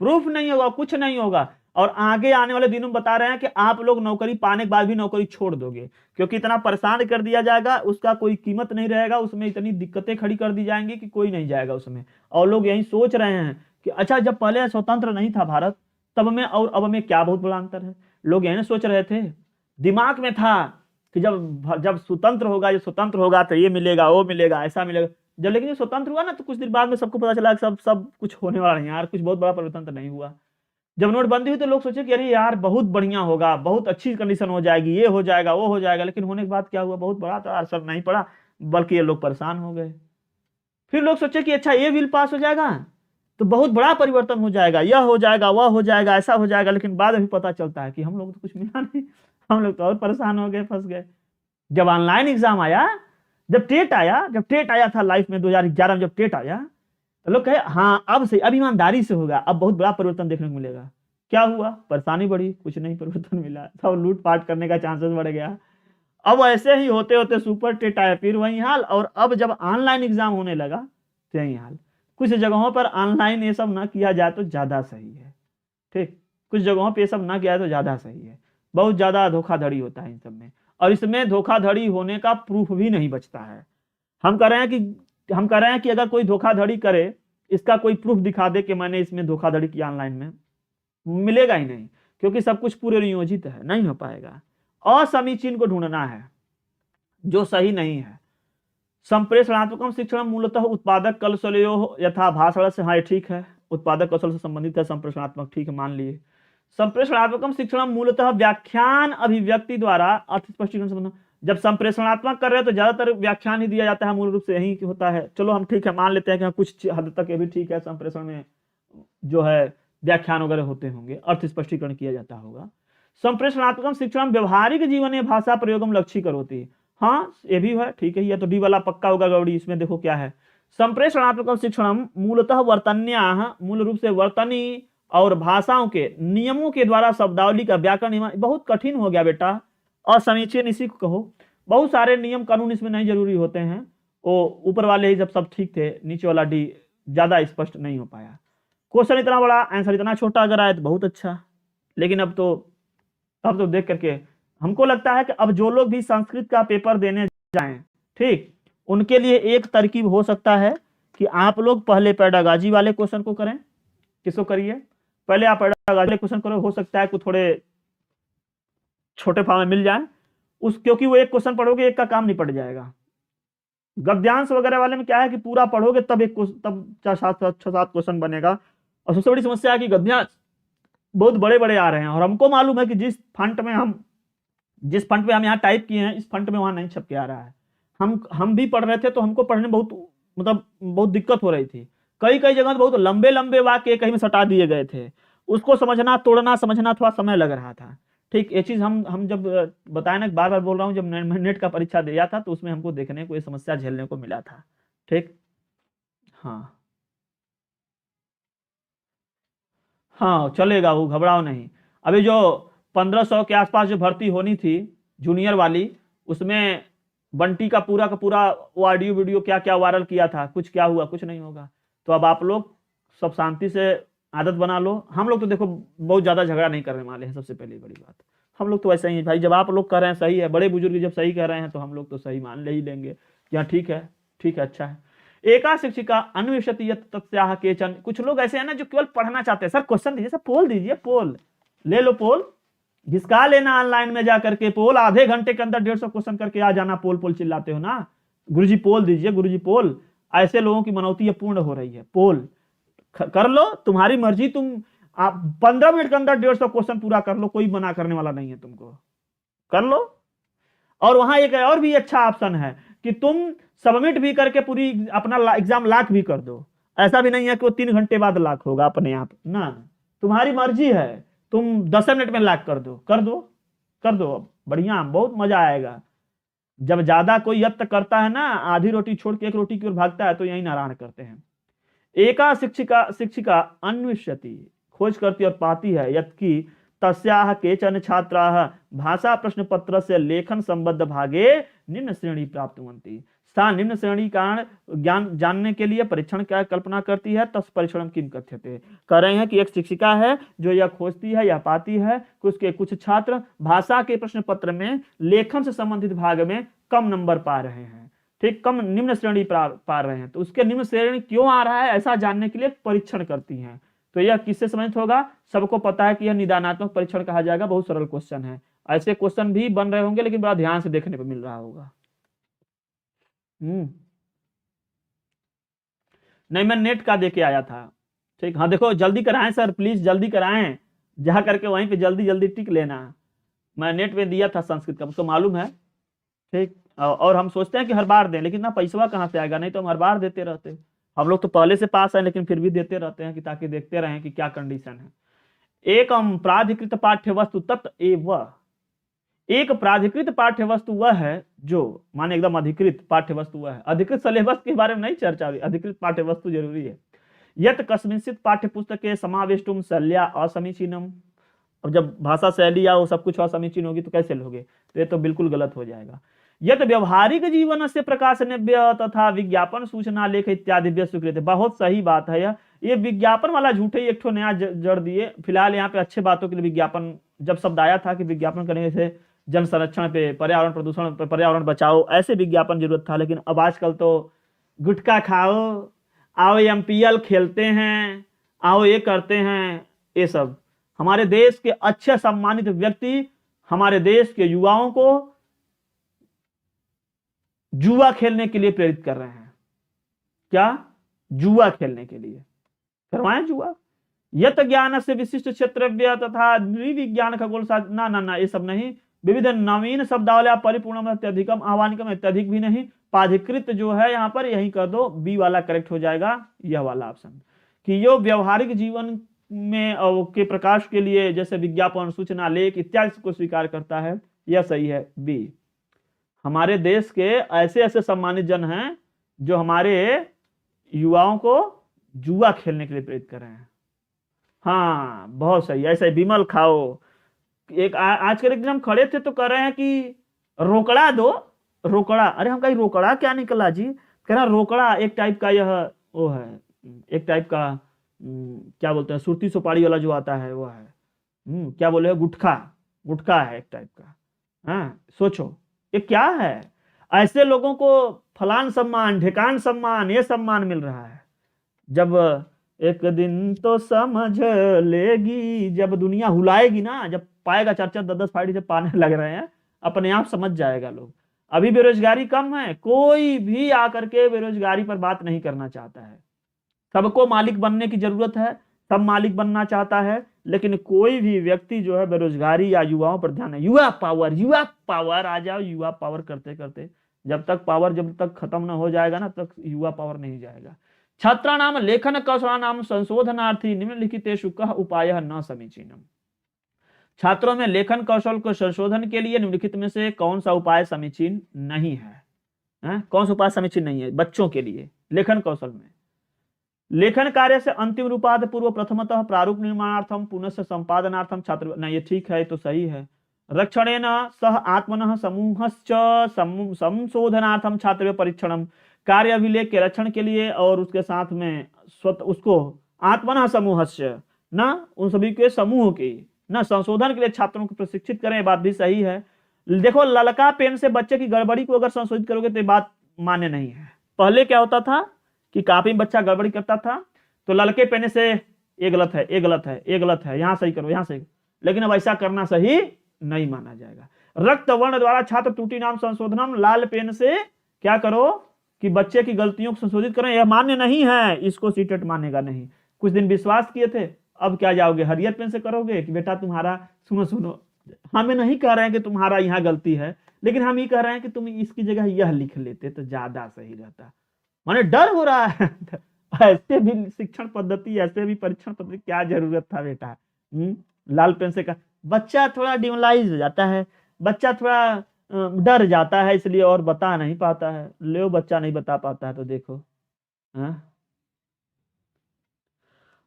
प्रूफ नहीं होगा, कुछ नहीं होगा। और आगे आने वाले दिनों में बता रहे हैं कि आप लोग नौकरी पाने के बाद भी नौकरी छोड़ दोगे, क्योंकि इतना परेशान कर दिया जाएगा, उसका कोई कीमत नहीं रहेगा, उसमें इतनी दिक्कतें खड़ी कर दी जाएंगी कि कोई नहीं जाएगा उसमें। और लोग यही सोच रहे हैं कि अच्छा जब पहले स्वतंत्र नहीं था भारत तब में और अब में क्या बहुत बड़ा अंतर है। लोग यही सोच रहे थे, दिमाग में था कि जब जब स्वतंत्र होगा, जब स्वतंत्र होगा तो ये मिलेगा, वो मिलेगा, ऐसा मिलेगा। जब लेकिन स्वतंत्र हुआ ना तो कुछ दिन बाद में सबको पता चला कि सब कुछ होने वाला नहीं यार, कुछ बहुत बड़ा परिवर्तन तो नहीं हुआ। जब नोटबंदी हुई तो लोग सोचे कि अरे यार बहुत बढ़िया होगा, बहुत अच्छी कंडीशन हो जाएगी, ये हो जाएगा, वो हो जाएगा। लेकिन होने के बाद क्या हुआ, बहुत बड़ा तो असर नहीं पड़ा, बल्कि ये लोग परेशान हो गए। फिर लोग सोचे कि अच्छा ये बिल पास हो जाएगा तो बहुत बड़ा परिवर्तन हो जाएगा, यह हो जाएगा, वह हो जाएगा, ऐसा हो जाएगा। लेकिन बाद में पता चलता है कि हम लोग तो कुछ मिला नहीं, हम लोग तो और परेशान हो गए, फंस गए। जब ऑनलाइन एग्जाम आया, जब टेट आया था लाइफ में 2011 में, जब टेट आया तो लोग कहे हाँ अब से, अब ईमानदारी से होगा, अब बहुत बड़ा परिवर्तन देखने को मिलेगा। क्या हुआ, परेशानी बढ़ी, कुछ नहीं परिवर्तन मिला, सब लूटपाट करने का चांसेस बढ़ गया। अब ऐसे ही होते होते सुपर टेट आया, फिर वही हाल। और अब जब ऑनलाइन एग्जाम होने लगा तो यही हाल। कुछ जगहों पर ऑनलाइन ये सब ना किया जाए तो ज्यादा सही है, ठीक, कुछ जगहों पे ये सब ना किया जाए तो ज्यादा सही है। बहुत ज्यादा धोखाधड़ी होता है इन सब में, और इसमें धोखाधड़ी होने का प्रूफ भी नहीं बचता है। हम कह रहे हैं कि अगर कोई धोखाधड़ी करे, इसका कोई प्रूफ दिखा दे कि मैंने इसमें धोखाधड़ी की ऑनलाइन में, मिलेगा ही नहीं, क्योंकि सब कुछ पूरे नियोजित है, नहीं हो पाएगा। असमीचीन को ढूंढना है जो सही नहीं है। संप्रेषणात्मक शिक्षण मूलतः उत्पादक कौशल्यों यथा भाषण से, हाँ ठीक है, उत्पादक कौशल से संबंधित है संप्रेषणात्मक, ठीक है मान लिए। संप्रेषणात्मक शिक्षण मूलतः व्याख्यान अभिव्यक्ति द्वारा अर्थ स्पष्टीकरण संबंध। जब संप्रेषणात्मक कर रहे हैं तो ज्यादातर व्याख्यान ही दिया जाता है, मूल रूप से यही होता है। चलो हम ठीक है मान लेते हैं कि कुछ हद तक ये भी ठीक है, संप्रेषण में जो है व्याख्यान वगैरह होते होंगे, अर्थ स्पष्टीकरण किया जाता होगा। संप्रेषणात्मक शिक्षण व्यवहारिक जीवन में भाषा प्रयोगम लक्ष्य होती है, हाँ ये भी है, ठीक है, ये तो डी वाला पक्का होगा गौड़ी। इसमें देखो क्या है, संप्रेषणात्मक शिक्षण मूलतः वर्तन्या, मूल रूप से वर्तनी और भाषाओं के नियमों के द्वारा शब्दावली का व्याकरण नियम, बहुत कठिन हो गया बेटा, असमीचीन इसी को कहो। बहुत सारे नियम कानून इसमें नहीं जरूरी होते हैं, वो ऊपर वाले ही जब सब ठीक थे, नीचे वाला डी ज्यादा स्पष्ट नहीं हो पाया। क्वेश्चन इतना बड़ा, आंसर इतना छोटा अगर आए तो बहुत अच्छा। लेकिन अब तो देख करके हमको लगता है कि अब जो लोग भी संस्कृत का पेपर देने जाएं, ठीक, उनके लिए एक तरकीब हो सकता है कि आप लोग पहले पेडागॉजी वाले क्वेश्चन को करें। किसको करिए, पहले आप पेडागॉजी वाले क्वेश्चन करो, हो सकता है कि थोड़े छोटे फॉर्म में मिल जाए उस, क्योंकि वो एक क्वेश्चन पढ़ोगे एक का काम निपट जाएगा। गद्यांश वगैरह वाले में क्या है कि पूरा पढ़ोगे तब तब 6-7 क्वेश्चन बनेगा। और सबसे बड़ी समस्या है कि गद्यांश बहुत बड़े बड़े आ रहे हैं, और हमको मालूम है कि जिस फंट में हम यहाँ टाइप किए हैं, इस फंट में वहां नहीं छप के आ रहा है। हम भी पढ़ रहे थे तो हमको पढ़ने में बहुत दिक्कत हो रही थी। कई जगह बहुत लंबे लंबे वाक्य कहीं में सटा दिए गए थे, उसको समझना, तोड़ना, समझना थोड़ा समय लग रहा था। ठीक, ये चीज हम जब बताया ना, बार बार बोल रहा हूँ, जब नेट का परीक्षा दिया था तो उसमें हमको देखने को ये समस्या झेलने को मिला था। ठीक, हाँ हाँ चलेगा, वो घबराओ नहीं। अभी जो 1500 के आसपास जो भर्ती होनी थी जूनियर वाली, उसमें बंटी का पूरा वो ऑडियो वीडियो क्या क्या वायरल किया था, कुछ क्या हुआ, कुछ नहीं होगा। तो अब आप लोग सब शांति से आदत बना लो। हम लोग तो देखो बहुत ज्यादा झगड़ा नहीं करने वाले हैं, सबसे पहली बड़ी बात। हम लोग तो ऐसा ही है भाई, जब आप लोग कह रहे हैं सही है, बड़े बुजुर्ग जब सही कह रहे हैं तो हम लोग तो सही मान ले ही लेंगे, या ठीक है, ठीक है, अच्छा है। एका शिक्षिका अन्वेषति यत् तस्याः केचन, कुछ लोग ऐसे हैं ना जो केवल पढ़ना चाहते हैं, सर क्वेश्चन दीजिए, सर पोल दीजिए, पोल ले लो, पोल घिसका लेना ऑनलाइन में जाकर के, पोल आधे घंटे के अंदर 150 क्वेश्चन करके आ जाना। पोल चिल्लाते हो ना, गुरुजी पोल दीजिए, गुरुजी पोल। ऐसे लोगों की मनौती ये पूर्ण हो रही है। पोल कर लो, तुम्हारी मर्जी, तुम आप 15 मिनट के अंदर 150 क्वेश्चन पूरा कर लो, कोई मना करने वाला नहीं है तुमको, कर लो। और वहां एक और भी अच्छा ऑप्शन है कि तुम सबमिट भी करके पूरी अपना एग्जाम लॉक भी कर दो। ऐसा भी नहीं है कि वो 3 घंटे बाद लॉक होगा अपने आप ना, तुम्हारी मर्जी है, तुम 10 मिनट में लॉक कर दो, कर दो, कर दो, बढ़िया, बहुत मजा आएगा। जब ज्यादा कोई यत्न करता है ना, आधी रोटी छोड़ के एक रोटी की ओर भागता है, तो यही नारायण करते हैं। एका शिक्षिका शिक्षिका अन्विष्यति, खोज करती और पाती है यत्कि तस्याः केचन छात्राः भाषा प्रश्न पत्र से लेखन संबद्ध भागे निम्न श्रेणी प्राप्त हुवन्ति। सा निम्न श्रेणी कारण ज्ञान जानने के लिए परीक्षण क्या कल्पना करती है, तस् परीक्षण किम कथ्यते। कह रहे हैं कि एक शिक्षिका है जो यह खोजती है, यह पाती है कि उसके कुछ छात्र भाषा के प्रश्न पत्र में लेखन से संबंधित भाग में कम नंबर पा रहे हैं, ठीक, कम निम्न श्रेणी पा रहे हैं, तो उसके निम्न श्रेणी क्यों आ रहा है ऐसा जानने के लिए परीक्षण करती हैं। तो यह किससे संबंधित होगा, सबको पता है कि यह निदानात्मक परीक्षण कहा जाएगा। बहुत सरल क्वेश्चन है, ऐसे क्वेश्चन भी बन रहे होंगे लेकिन बड़ा ध्यान से देखने को मिल रहा होगा। नहीं, मैं नेट का देके आया था, ठीक। हाँ देखो, जल्दी कराएं सर, प्लीज जल्दी कराएं, जा करके वहीं पे जल्दी जल्दी टिक लेना। मैं नेट पे दिया था संस्कृत का, मुझको मालूम है, ठीक। और हम सोचते हैं कि हर बार दें, लेकिन ना पैसा कहाँ से आएगा, नहीं तो हम हर बार देते रहते। हम लोग तो पहले से पास है लेकिन फिर भी देते रहते हैं कि ताकि देखते रहें कि क्या कंडीशन है। एकम प्राधिकृत पाठ्य वस्तु तत् एव, एक प्राधिकृत पाठ्य वस्तु वह है जो, माने एकदम अधिकृत पाठ्य वस्तु वह है। अधिकृत सिलेबस के बारे में नहीं चर्चा हुई, अधिकृत पाठ्य वस्तु जरूरी है। यत कस्मिंश्चित् पाठ्य पुस्तके समावेष्टुम शैल्या असमीचीनम। अब जब भाषा शैली या वो सब कुछ असमीचीन होगी तो कैसे लोगे, तो ये तो बिल्कुल गलत हो जाएगा। यत व्यवहारिक जीवन से प्रकाशनव्य तथा विज्ञापन सूचना लेख इत्यादि स्वीकृत। बहुत सही बात है ये विज्ञापन वाला झूठे एक ठो नया जड़ दिए। फिलहाल यहाँ पे अच्छे बातों के लिए विज्ञापन, जब शब्द आया था कि विज्ञापन करने से जन संरक्षण पे, पर्यावरण प्रदूषण पे, पर्यावरण बचाओ, ऐसे विज्ञापन जरूरत था। लेकिन अब आजकल तो गुटखा खाओ, आओ MPL खेलते हैं, आओ ये करते हैं, ये सब। हमारे देश के अच्छे सम्मानित व्यक्ति हमारे देश के युवाओं को जुआ खेलने के लिए प्रेरित कर रहे हैं। क्या? जुआ खेलने के लिए। करवाएं जुआ। यत ज्ञान से विशिष्ट क्षेत्रव्य तथा विज्ञान खगोल शास्त्र, ना ये सब नहीं। विविध नवीन शब्दावली परिपूर्ण अत्यधिकम आह्वानिकम, अत्यधिक भी नहीं। पाधिकृत जो है यहाँ पर यही कर दो, बी वाला करेक्ट हो जाएगा, यह वाला ऑप्शन। कि यो व्यवहारिक जीवन में के प्रकाश के लिए जैसे विज्ञापन, सूचना लेख इत्यादि को स्वीकार करता है, यह सही है, बी। हमारे देश के ऐसे ऐसे सम्मानित जन हैं जो हमारे युवाओं को जुआ खेलने के लिए प्रेरित कर रहे हैं। हाँ बहुत सही, ऐसे विमल खाओ। एक आजकल एक दिन हम खड़े थे तो कह रहे हैं कि रोकड़ा दो, रोकड़ा। अरे हम कहीं रोकड़ा क्या निकला जी, कह रहा रोकड़ा एक टाइप का, यह वो है एक टाइप का, क्या बोलते हैं, सुरती सुपारी वाला जो आता है वो है, क्या बोले, गुटखा, गुटखा है एक टाइप का। हाँ सोचो ये क्या है। ऐसे लोगों को फलान सम्मान, ढेकान सम्मान, ये सम्मान मिल रहा है। जब एक दिन तो समझ लेगी, जब दुनिया हुलाएगी ना, जब पाएगा 4-4, 10-10 फाइट जब पाने लग रहे हैं, अपने आप समझ जाएगा लोग। अभी बेरोजगारी कम है, कोई भी आकर के बेरोजगारी पर बात नहीं करना चाहता है। सबको मालिक बनने की जरूरत है, सब मालिक बनना चाहता है, लेकिन कोई भी व्यक्ति जो है बेरोजगारी या युवाओं पर ध्यान है। युवा पावर आ जाओ, युवा पावर करते करते जब तक खत्म ना हो जाएगा ना, तक युवा पावर नहीं जाएगा। छात्राणाम लेखन कौशलानाम संशोधनार्थी निम्नलिखितेषु कः उपायः न समीचीनम्। छात्रों में लेखन कौशल को संशोधन के लिए निम्नलिखित में से कौन सा उपाय समीचीन नहीं है? कौन सा उपाय समीचीन नहीं है बच्चों के लिए लेखन कौशल में? लेखन कार्य से अंतिम रूपाद पूर्व प्रथमतः प्रारूप निर्माणार्थम पुनः संपादनार्थम छात्र, नहीं ये ठीक है तो सही है। रक्षणेन सह आत्मनः समूहश्च संशोधनार्थम छात्र परीक्षणम, कार्य अभिलेख के रक्षण के लिए और उसके साथ में उसको आत्मनः समूहश्च, ना उन सभी के समूह के ना संशोधन के लिए छात्रों को प्रशिक्षित करें, बात भी सही है। देखो ललका पेन से बच्चे की गड़बड़ी को अगर संशोधित करोगे तो ये बात मान्य नहीं है। पहले क्या होता था कि काफी बच्चा गड़बड़ी करता था तो ललके पेन से ये गलत है, ये गलत है, ये गलत है, यहाँ सही करो, यहाँ सही, लेकिन अब ऐसा करना सही नहीं माना जाएगा। रक्त वर्ण द्वारा छात्र त्रुटि नाम संशोधनम, लाल पेन से क्या करो कि बच्चे की गलतियों को संशोधित करें, यह मान्य नहीं है, इसको सीटेट मानेगा नहीं। कुछ दिन विश्वास किए थे, अब क्या जाओगे हरियर पेन से करोगे कि बेटा तुम्हारा, सुनो हमें नहीं कह रहे हैं कि तुम्हारा यहाँ गलती है, लेकिन हम ये कह रहे हैं कि तुम इसकी जगह यह लिख लेते तो ज्यादा सही रहता। माने डर हो रहा है ऐसे भी शिक्षण पद्धति, ऐसे भी परीक्षण पद्धति, क्या जरूरत था बेटा? लाल पेन से का बच्चा थोड़ा डिमोलाइज हो जाता है, बच्चा थोड़ा डर जाता है, इसलिए और बता नहीं पाता है। ले बच्चा नहीं बता पाता है तो देखो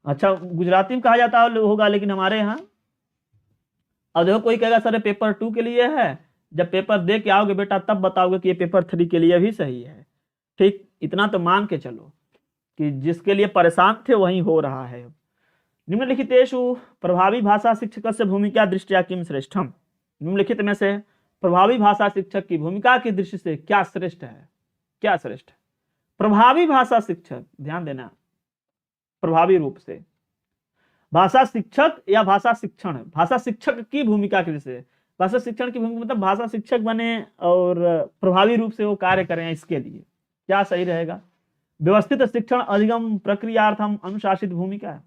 अच्छा, गुजराती में कहा जाता होगा, लेकिन हमारे यहाँ अब देखो कोई कहेगा सर पेपर 2 के लिए है, जब पेपर दे के आओगे बेटा तब बताओगे कि ये पेपर 3 के लिए भी सही है। ठीक, इतना तो मान के चलो कि जिसके लिए परेशान थे वही हो रहा है। निम्नलिखितेषु प्रभावी भाषा शिक्षकस्य भूमिका दृष्टया किम श्रेष्ठम। निम्नलिखित में से प्रभावी भाषा शिक्षक की भूमिका की दृष्टि से क्या श्रेष्ठ है, क्या श्रेष्ठ है? प्रभावी भाषा शिक्षक, ध्यान देना, प्रभावी रूप से भाषा शिक्षक या भाषा शिक्षण, भाषा शिक्षक की भूमिका की दृष्टि से, भाषा शिक्षण की भूमिका मतलब भाषा शिक्षक बने और प्रभावी रूप से वो कार्य करें, इसके लिए क्या सही रहेगा? व्यवस्थित शिक्षण अधिगम प्रक्रियार्थम अनुशासित भूमिका,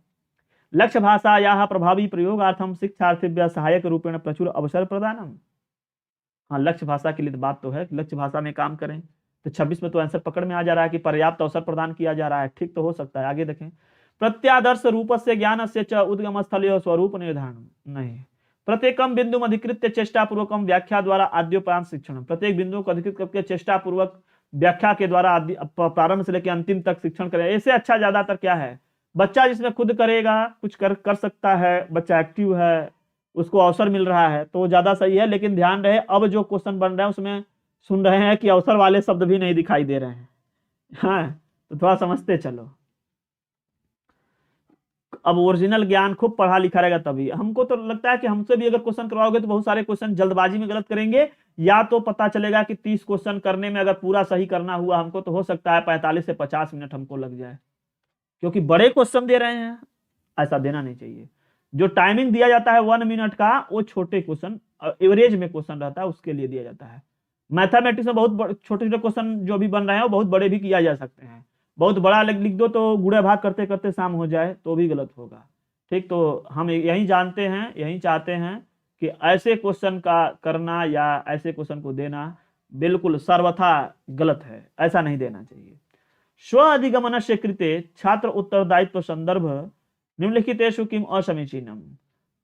लक्ष्य भाषायाः प्रभावी प्रयोगार्थम शिक्षार्थिभ्यः सहायक रूपेण प्रचुर अवसर प्रदानम। हाँ, लक्ष्य भाषा के लिए तो बात तो है, लक्ष्य भाषा में काम करें। तो 26 में तो आंसर पकड़ में आ जा रहा है कि पर्याप्त अवसर प्रदान किया जा रहा है। ठीक तो हो सकता है, आगे देखें। प्रत्यादर्श रूपस्य ज्ञानस्य च उद्गम स्थले स्वरूप निर्धारण नहीं, प्रत्येकम बिंदु अधिकृत्य चेष्टा पूर्वकम व्याख्या द्वारा आद्योपांत शिक्षण, प्रत्येक बिंदु को अधिकृत करके चेष्टा पूर्वक व्याख्या के द्वारा प्रारंभ से लेकर अंतिम तक शिक्षण करें। ऐसे अच्छा ज्यादातर क्या है, बच्चा जिसमें खुद करेगा, कुछ कर सकता है, बच्चा एक्टिव है, उसको अवसर मिल रहा है तो ज्यादा सही है। लेकिन ध्यान रहे अब जो क्वेश्चन बन रहे हैं उसमें सुन रहे हैं कि अवसर वाले शब्द भी नहीं दिखाई दे रहे हैं। हाँ, तो थोड़ा समझते चलो। अब ओरिजिनल ज्ञान खूब पढ़ा लिखा रहेगा तभी। हमको तो लगता है कि हमसे भी अगर क्वेश्चन करवाओगे तो बहुत सारे क्वेश्चन जल्दबाजी में गलत करेंगे, या तो पता चलेगा कि 30 क्वेश्चन करने में अगर पूरा सही करना हुआ हमको तो हो सकता है 45 से 50 मिनट हमको लग जाए, क्योंकि बड़े क्वेश्चन दे रहे हैं। ऐसा देना नहीं चाहिए। जो टाइमिंग दिया जाता है 1 मिनट का, वो छोटे क्वेश्चन एवरेज में क्वेश्चन रहता है उसके लिए दिया जाता है। मैथमेटिक्स में बहुत छोटे छोटे क्वेश्चन जो भी बन रहे हैं वो बहुत बड़े भी किया जा सकते हैं। बहुत बड़ा लिख दो तो गुणे भाग करते करते शाम हो जाए तो भी गलत होगा। ठीक, तो हम यही जानते हैं, यही चाहते हैं कि ऐसे क्वेश्चन का करना या ऐसे क्वेश्चन को देना बिल्कुल सर्वथा गलत है, ऐसा नहीं देना चाहिए। स्व अधिगमनस्य कृते छात्र उत्तरदायित्व संदर्भ निम्नलिखितेषु किम असमीचीनम।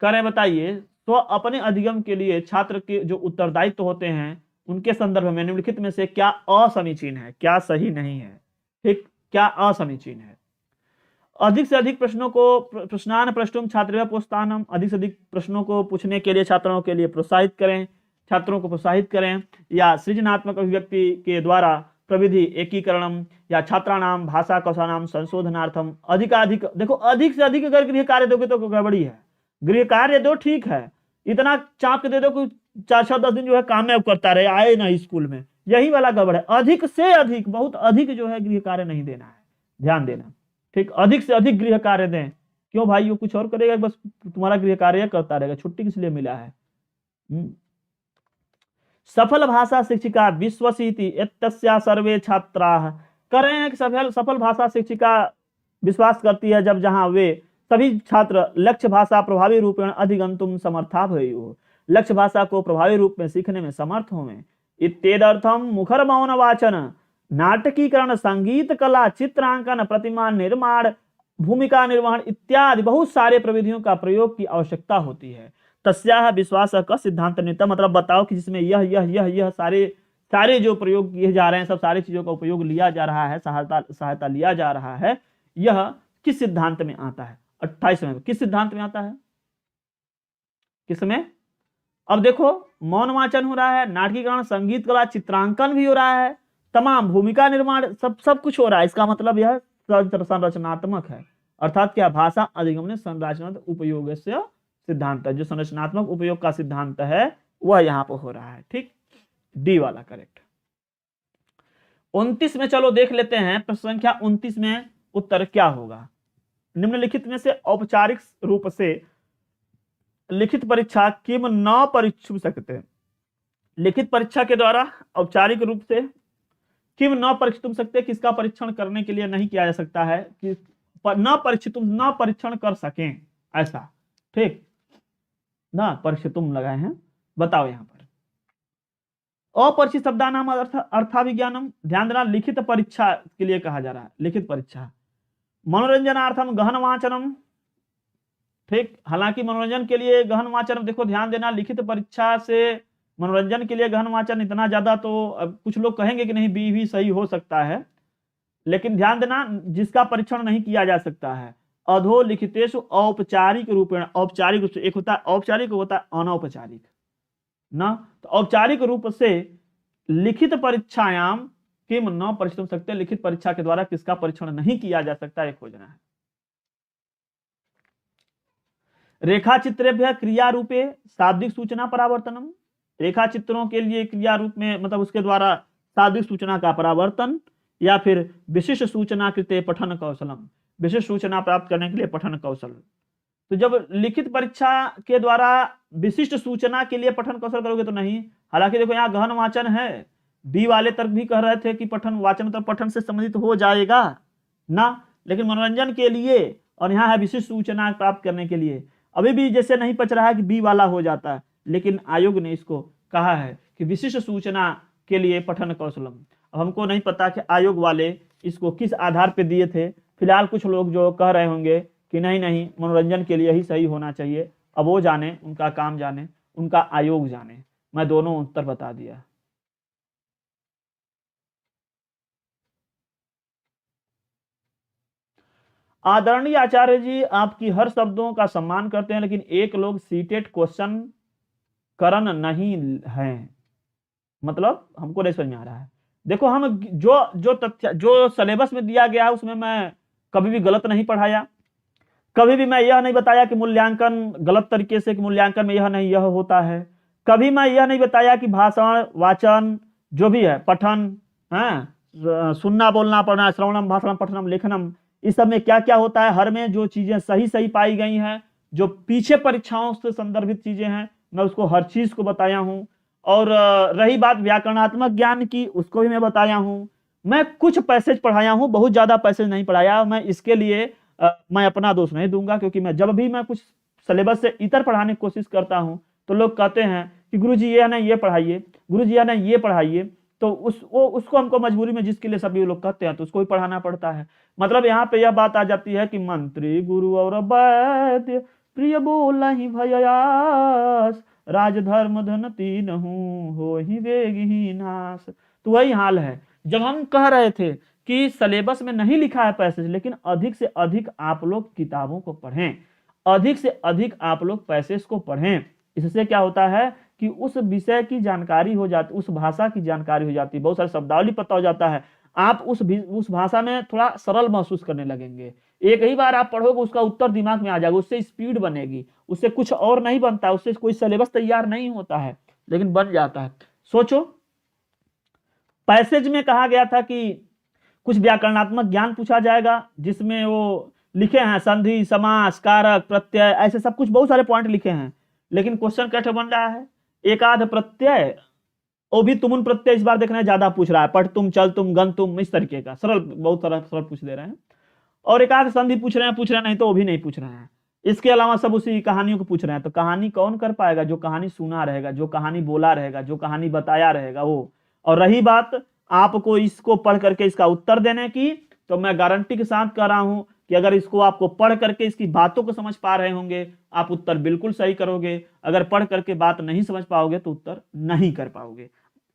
करें बताइए, तो अपने अधिगम के लिए छात्र के जो उत्तरदायित्व होते हैं उनके संदर्भ में निम्नलिखित में से क्या असमीचीन है, क्या सही नहीं है? ठीक, क्या असमीचीन है? अधिक से अधिक प्रश्नों को प्रश्नान प्रष्टुम छात्र प्रोत्साहनम, अधिक से अधिक प्रश्नों को पूछने के लिए छात्रों के लिए प्रोत्साहित करें, छात्रों को प्रोत्साहित करें, या सृजनात्मक अभिव्यक्ति के द्वारा प्रविधि एकीकरणम, या छात्राणाम भाषा कौशलानाम संशोधनार्थम अधिकाधिक। देखो अधिक से अधिक अगर गृह कार्य दोगे तो गड़बड़ी है। गृह कार्य दो ठीक है, इतना चाप के दे दो कि 4-6-10 दिन जो है काम में करता रहे, आए ना स्कूल में, यही वाला गड़बड़ है। अधिक से अधिक, बहुत अधिक जो है गृह कार्य नहीं देना है, ध्यान देना। ठीक, अधिक से अधिक गृह कार्य दें। क्यों भाई, वो कुछ और करेगा, बस तुम्हारा गृह कार्य करता रहेगा, छुट्टी किस लिए मिला है? सफल भाषा शिक्षिका विश्वसीति एतस्या सर्वे छात्राः। करें कि सफल भाषा शिक्षिका विश्वास करती है जब जहां वे सभी छात्र लक्ष्य भाषा प्रभावी रूपेण अधिगंतुम समर्था भवेयुः, लक्ष्य भाषा को प्रभावी रूप में सीखने में समर्थ होवें। इत्येदर्थम मुखर मौन वाचन, नाटकीकरण, संगीत कला, चित्रांकन, प्रतिमा निर्माण, भूमिका निर्वहन इत्यादि बहुत सारे प्रविधियों का प्रयोग की आवश्यकता होती है। तस्याह विश्वास का सिद्धांत नित्य, मतलब बताओ कि जिसमें यह सारे जो प्रयोग किए जा रहे हैं, सब सारी चीजों का उपयोग लिया जा रहा है, सहायता लिया जा रहा है, यह किस सिद्धांत में आता है? 28 में किस सिद्धांत में आता है? किसमें? अब देखो मौन वाचन हो रहा है, नाटकीकरण, संगीत कला, चित्रांकन भी हो रहा है, तमाम भूमिका निर्माण, सब कुछ हो रहा है। इसका मतलब यह संरचनात्मक है, अर्थात क्या, भाषा अधिगम संरचनात्मक उपयोग से सिद्धांत है, जो संरचनात्मक उपयोग का सिद्धांत है वह यहाँ पर हो रहा है। ठीक, डी वाला करेक्ट। 29 में चलो देख लेते हैं, प्रश्न संख्या 29 में उत्तर क्या होगा। निम्नलिखित में से औपचारिक रूप से लिखित परीक्षा किम न परीक्षु सकते हैं। लिखित परीक्षा के द्वारा औपचारिक रूप से किम न परीक्षितुम सकते, किसका परीक्षण करने के लिए नहीं किया जा सकता है कि न परीक्षण कर सकें, ऐसा। ठीक ना, परीक्षितुम लगाए हैं, बताओ यहां पर अपरिचित शब्दानाम अर्थाभिज्ञानम। ध्यान देना, लिखित परीक्षा के लिए कहा जा रहा है, लिखित परीक्षा। मनोरंजनार्थम गहन वाचनम। ठीक, हालांकि मनोरंजन के लिए गहन वाचन, देखो ध्यान देना, लिखित परीक्षा से मनोरंजन के लिए गहन वाचन इतना ज्यादा तो कुछ लोग कहेंगे कि नहीं, बी भी सही हो सकता है, लेकिन ध्यान देना जिसका परीक्षण नहीं किया जा सकता है अधोलिखितेषु औपचारिक रूपेण, औपचारिक रूप से, एक होता है औपचारिक, होता है अनौपचारिक ना। तो औपचारिक रूप से लिखित परीक्षायाम किम न परीक्षितुं शक्यते, लिखित परीक्षा के द्वारा किसका परीक्षण नहीं किया जा सकता, एक खोजना है। रेखा चित्रेभ्यः क्रिया रूपे शाब्दिक सूचना परावर्तनम, रेखा चित्रों के लिए क्रिया रूप में मतलब उसके द्वारा शाब्दिक सूचना का परावर्तन, या फिर विशिष्ट सूचना कृते पठन कौशलम, विशिष्ट सूचना प्राप्त करने के लिए पठन कौशल। तो जब लिखित परीक्षा के द्वारा विशिष्ट सूचना के लिए पठन कौशल करोगे तो नहीं। हालांकि देखो यहाँ गहन वाचन है, बी वाले तर्क भी कह रहे थे कि पठन वाचन मतलब पठन से संबंधित हो जाएगा ना, लेकिन मनोरंजन के लिए, और यहाँ है विशिष्ट सूचना प्राप्त करने के लिए। अभी भी जैसे नहीं पच रहा है कि बी वाला हो जाता है, लेकिन आयोग ने इसको कहा है कि विशिष्ट सूचना के लिए पठन कौशलम। अब हमको नहीं पता कि आयोग वाले इसको किस आधार पर दिए थे। फिलहाल कुछ लोग जो कह रहे होंगे कि नहीं नहीं मनोरंजन के लिए ही सही होना चाहिए, अब वो जाने, उनका काम जाने, उनका आयोग जाने। मैं दोनों उत्तर बता दिया। आदरणीय आचार्य जी, आपकी हर शब्दों का सम्मान करते हैं, लेकिन एक लोग सीटेट क्वेश्चन करन नहीं है, मतलब हमको नहीं समझ में आ रहा है। देखो हम जो तथ्य जो सिलेबस में दिया गया है उसमें मैं कभी भी गलत नहीं पढ़ाया, कभी भी मैं यह नहीं बताया कि मूल्यांकन गलत तरीके से, कि मूल्यांकन में यह नहीं यह होता है। कभी मैं यह नहीं बताया कि भाषण वाचन जो भी है, पठन, सुनना बोलना पढ़ना, श्रवणम भाषणम पठनम लेखनम, इस सब में क्या क्या होता है, हर में जो चीजें सही सही पाई गई हैं, जो पीछे परीक्षाओं से संदर्भित चीजें हैं, मैं उसको हर चीज को बताया हूं। और रही बात व्याकरणात्मक ज्ञान की, उसको भी मैं बताया हूं। मैं कुछ पैसेज पढ़ाया हूं, बहुत ज्यादा पैसेज नहीं पढ़ाया। मैं इसके लिए मैं अपना दोष नहीं दूंगा, क्योंकि मैं जब भी मैं कुछ सिलेबस से इतर पढ़ाने की कोशिश करता हूं तो लोग कहते हैं कि गुरुजी ये नहीं ये पढ़ाइए, गुरुजी ये नहीं ये पढ़ाइए, तो उसको हमको मजबूरी में, जिसके लिए सभी लोग कहते हैं, तो उसको भी पढ़ाना पड़ता है। मतलब यहाँ पे यह बात आ जाती है कि मंत्री गुरु और वैद्य प्रिय बोला ही भयास, राजधर्म धन तीन हूँ हो ही वेग ही नाश। तो वही हाल है। जब हम कह रहे थे कि सिलेबस में नहीं लिखा है पैसेज, लेकिन अधिक से अधिक आप लोग किताबों को पढ़ें, अधिक से अधिक आप लोग पैसेज को पढ़ें। इससे क्या होता है कि उस विषय की जानकारी हो जाती, उस भाषा की जानकारी हो जाती, बहुत सारे शब्दावली पता हो जाता है। आप उस भाषा में थोड़ा सरल महसूस करने लगेंगे। एक ही बार आप पढ़ोगे, उसका उत्तर दिमाग में आ जाएगा, उससे स्पीड बनेगी, उससे कुछ और नहीं बनता, उससे कोई सिलेबस तैयार नहीं होता है, लेकिन बन जाता है। सोचो, पैसेज में कहा गया था कि कुछ व्याकरणात्मक ज्ञान पूछा जाएगा, जिसमें वो लिखे हैं संधि, समास, कारक, प्रत्यय, ऐसे सब कुछ बहुत सारे पॉइंट लिखे हैं। लेकिन क्वेश्चन कैसे बन रहा है, एक आध प्रत्यय, वो भी तुमुन प्रत्यय इस बार देखना है ज्यादा पूछ रहा है, पढ़ तुम, चल तुम, गन तुम, इस तरीके का सरल, बहुत सारा सरल पूछ दे रहे हैं। और एक आध संधि पूछ रहे हैं, नहीं तो वो भी नहीं पूछ रहे हैं। इसके अलावा सब उसी कहानियों को पूछ रहे हैं। तो कहानी कौन कर पाएगा? जो कहानी सुना रहेगा, जो कहानी बोला रहेगा, जो कहानी बताया रहेगा वो। और रही बात आपको इसको पढ़ करके इसका उत्तर देने की, तो मैं गारंटी के साथ कह रहा हूं कि अगर इसको आपको पढ़ करके इसकी बातों को समझ पा रहे होंगे, आप उत्तर बिल्कुल सही करोगे। अगर पढ़ करके बात नहीं समझ पाओगे तो उत्तर नहीं कर पाओगे।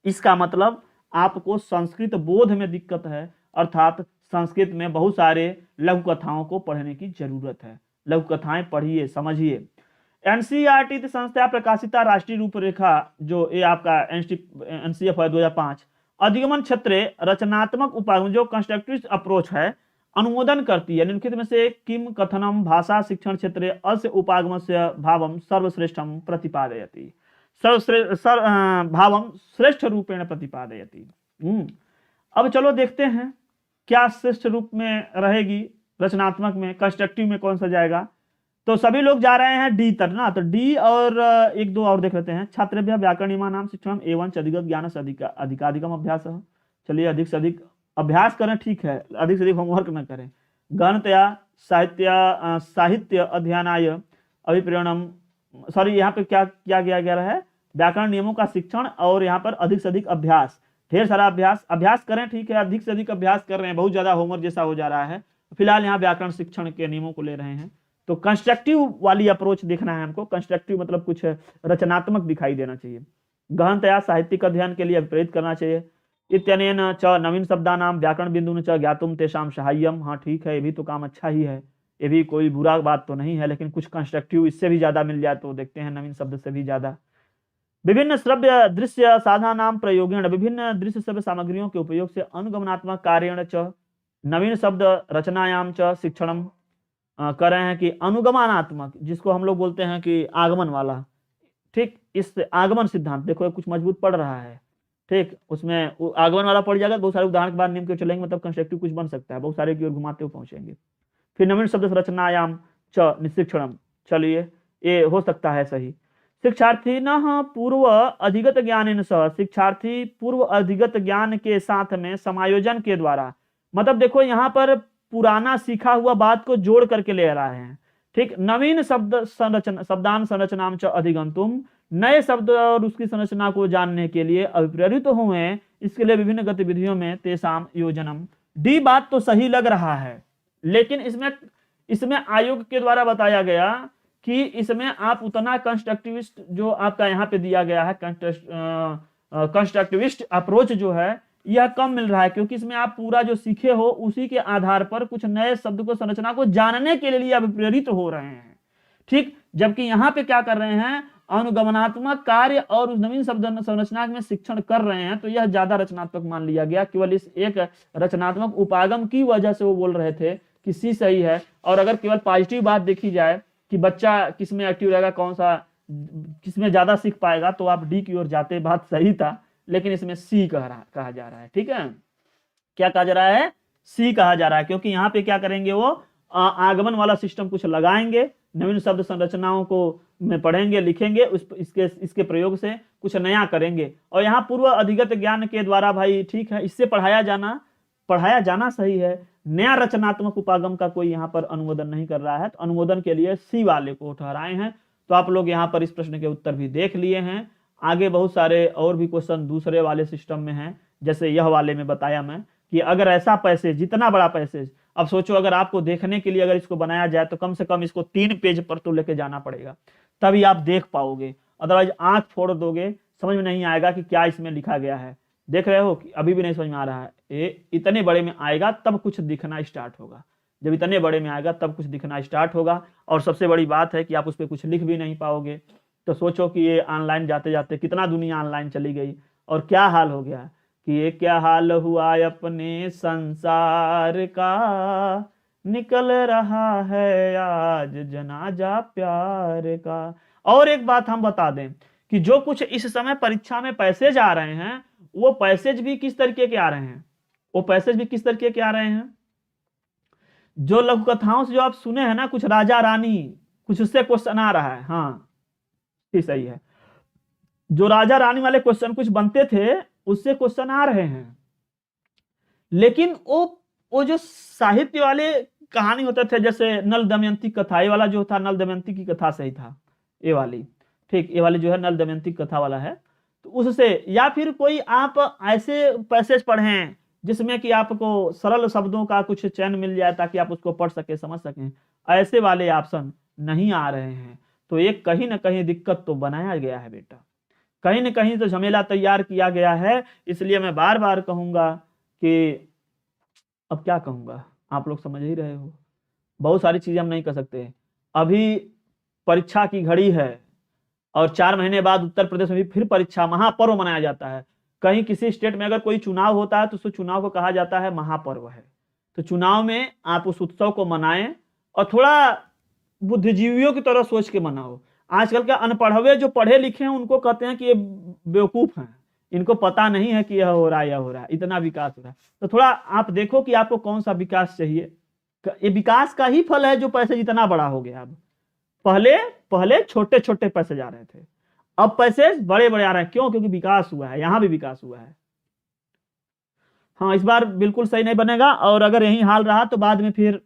इसका मतलब आपको संस्कृत बोध में दिक्कत है, अर्थात संस्कृत में बहुत सारे लघु कथाओं को पढ़ने की जरूरत है। लघु कथाएं पढ़िए, समझिए। एनसीईआरटी संस्था प्रकाशिता राष्ट्रीय रूपरेखा, जो ये आपका एनसीएफ है 2005, अधिगमन क्षेत्र रचनात्मक उपागम, जो कंस्ट्रक्टिव अप्रोच है, अनुमोदन करती है। निम्नलिखित में से किम कथनम भाषा शिक्षण क्षेत्रे अस्य उपागमस्य भावम सर्वश्रेष्ठम प्रतिपादयति, भावम श्रेष्ठ रूपेण प्रतिपादयति। अब चलो देखते हैं क्या श्रेष्ठ रूप में रहेगी, रचनात्मक में, कंस्ट्रक्टिव में कौन सा जाएगा। तो सभी लोग जा रहे हैं डी तक ना, तो डी और एक दो और देख लेते हैं। छात्रेभ्यः व्याकरणीयमानां शिक्षणम् एवं च अधिगत ज्ञानस्य अधिकाधिकम अभ्यासः। चलिए अधिक से अधिक अभ्यास करें, ठीक है, अधिक से अधिक होमवर्क न करें। गणतया साहित्य अध्ययनाय अभिप्रेरणम, सॉरी यहाँ पे क्या किया गया है, व्याकरण नियमों का शिक्षण, और यहाँ पर अधिक से अधिक अभ्यास, ढेर सारा अभ्यास करें, ठीक है, अधिक से अधिक अभ्यास कर रहे हैं, बहुत ज्यादा होमवर्क जैसा हो जा रहा है। फिलहाल यहाँ व्याकरण शिक्षण के नियमों को ले रहे हैं। तो कंस्ट्रक्टिव वाली अप्रोच देखना है हमको। कंस्ट्रक्टिव मतलब कुछ रचनात्मक दिखाई देना चाहिए। गहनतया साहित्यिक अध्ययन के लिए प्रेरित करना चाहिए। इत्यनेन च नवीन शब्दानां व्याकरण बिंदुन च ज्ञातुम तेषां सहाय्यम, हाँ ठीक है, ये भी तो काम अच्छा ही है। ये भी कोई बुरा बात तो नहीं है, लेकिन कुछ कंस्ट्रक्टिव इससे भी ज्यादा मिल जाए तो देखते हैं नवीन शब्द से भी ज्यादा। विभिन्न श्रव्य दृश्य साधनानाम प्रयोगेण, विभिन्न दृश्य श्रव्य सामग्रियों के उपयोग से अनुगमनात्मक कार्येण च नवीन शब्द रचनायाम च शिक्षणम कर रहे हैं कि अनुगमनात्मक, जिसको हम लोग बोलते हैं कि आगमन वाला, ठीक, इस आगमन सिद्धांत देखो कुछ मजबूत पड़ रहा है, ठीक, उसमें आगमन वाला पड़ जाएगा, बहुत सारे उदाहरण के बाद नियम के चलेंगे, मतलब कंस्ट्रक्टिव कुछ बन सकता है, बहुत सारे की ओर घुमाते हुए पहुंचेंगे। फिर नवीन शब्द रचनायाम च निशिक्षणम, चलिए ये हो सकता है सही। शिक्षार्थी न पूर्व अधिगत ज्ञान सह, शिक्षार्थी पूर्व अधिगत ज्ञान के साथ में समायोजन के द्वारा, मतलब देखो यहाँ पर पुराना सीखा हुआ बात को जोड़ करके ले रहे हैं, ठीक। नवीन शब्द संरचना शब्दान संरचनाम च अधिगंतुम, नए शब्द और उसकी संरचना को जानने के लिए अभिप्रेरित हुए, इसके लिए विभिन्न गतिविधियों में तेसाम योजनम। डी बात तो सही लग रहा है, लेकिन इसमें आयोग के द्वारा बताया गया कि इसमें आप उतना कंस्ट्रक्टिविस्ट जो आपका यहाँ पे दिया गया है, कंस्ट्रक्टिविस्ट अप्रोच जो है यह कम मिल रहा है, क्योंकि इसमें आप पूरा जो सीखे हो उसी के आधार पर कुछ नए शब्द को संरचना को जानने के लिए आप प्रेरित हो रहे हैं, ठीक। जबकि यहाँ पे क्या कर रहे हैं, अनुगमनात्मक कार्य और उस नवीन शब्द संरचना में शिक्षण कर रहे हैं, तो यह ज्यादा रचनात्मक मान लिया गया। केवल इस एक रचनात्मक उपागम की वजह से वो बोल रहे थे कि सी सही है। और अगर केवल पॉजिटिव बात देखी जाए कि बच्चा किस में एक्टिव रहेगा, कौन सा किस में ज्यादा सीख पाएगा, तो आप डी की ओर जाते, बात सही था, लेकिन इसमें सी कहा जा रहा है, ठीक है। क्या कहा जा रहा है, सी कहा जा रहा है, क्योंकि यहाँ पे क्या करेंगे, वो आगमन वाला सिस्टम कुछ लगाएंगे, नवीन शब्द संरचनाओं को में पढ़ेंगे लिखेंगे, इसके प्रयोग से कुछ नया करेंगे। और यहाँ पूर्व अधिगत ज्ञान के द्वारा, भाई ठीक है, इससे पढ़ाया जाना सही है। नया रचनात्मक उपागम का कोई यहाँ पर अनुमोदन नहीं कर रहा है, तो अनुमोदन के लिए सी वाले को ठहराए हैं। तो आप लोग यहाँ पर इस प्रश्न के उत्तर भी देख लिए हैं। आगे बहुत सारे और भी क्वेश्चन दूसरे वाले सिस्टम में हैं, जैसे यह वाले में बताया मैं कि अगर ऐसा पैसेज, जितना बड़ा पैसेज, अब सोचो अगर आपको देखने के लिए अगर इसको बनाया जाए तो कम से कम इसको 3 पेज पर तो लेके जाना पड़ेगा, तभी आप देख पाओगे, अदरवाइज आंख फोड़ दोगे, समझ में नहीं आएगा कि क्या इसमें लिखा गया है। देख रहे हो कि अभी भी नहीं समझ में आ रहा है, ये इतने बड़े में आएगा तब कुछ दिखना स्टार्ट होगा, जब इतने बड़े में आएगा तब कुछ दिखना स्टार्ट होगा। और सबसे बड़ी बात है कि आप उस पर कुछ लिख भी नहीं पाओगे। तो सोचो कि ये ऑनलाइन जाते जाते कितना दुनिया ऑनलाइन चली गई, और क्या हाल हो गया कि ये क्या हाल हुआ अपने संसार का, निकल रहा है आज जनाजा प्यार का। और एक बात हम बता दें कि जो कुछ इस समय परीक्षा में पैसेज आ रहे हैं, वो पैसेज भी किस तरीके के आ रहे हैं, जो लघु कथाओं से जो आप सुने हैं ना, कुछ राजा रानी, कुछ उससे क्वेश्चन आ रहा है, हाँ ठीक सही है, जो राजा रानी वाले क्वेश्चन कुछ बनते थे उससे क्वेश्चन आ रहे हैं। लेकिन वो जो साहित्य वाले कहानी होते थे, जैसे नल दमयंती कथा, ये वाला जो था नल दमयंती की कथा सही था, ये वाली, ठीक, ये वाली जो है नल दमयंती कथा वाला है, तो उससे, या फिर कोई आप ऐसे पैसेज पढ़ें जिसमें कि आपको सरल शब्दों का कुछ चयन मिल जाए ताकि आप उसको पढ़ सके, समझ सकें, ऐसे वाले ऑप्शन नहीं आ रहे हैं। तो एक कहीं ना कहीं दिक्कत तो बनाया गया है बेटा, कहीं ना कहीं तो झमेला तैयार किया गया है। इसलिए मैं बार बार कहूंगा कि, अब क्या कहूंगा, आप लोग समझ ही रहे हो, बहुत सारी चीजें हम नहीं कर सकते। अभी परीक्षा की घड़ी है और 4 महीने बाद उत्तर प्रदेश में भी फिर परीक्षा, महापर्व मनाया जाता है। कहीं किसी स्टेट में अगर कोई चुनाव होता है तो उस चुनाव को कहा जाता है महापर्व है। तो चुनाव में आप उस उत्सव को मनाएं और थोड़ा बुद्धिजीवियों की तरह सोच के मनाओ। आजकल के अनपढ़वे जो पढ़े लिखे हैं उनको कहते हैं कि ये बेवकूफ हैं, इनको पता नहीं है कि यह हो रहा है, इतना विकास हो रहा है। तो थोड़ा आप देखो कि आपको कौन सा विकास चाहिए। ये विकास का ही फल है जो पैसे इतना बड़ा हो गया। अब पहले छोटे छोटे पैसे जा रहे थे, अब पैसे बड़े बड़े आ रहे हैं। क्यों? क्योंकि विकास हुआ है, यहां भी विकास हुआ है। हाँ, इस बार बिल्कुल सही नहीं बनेगा, और अगर यही हाल रहा तो बाद में फिर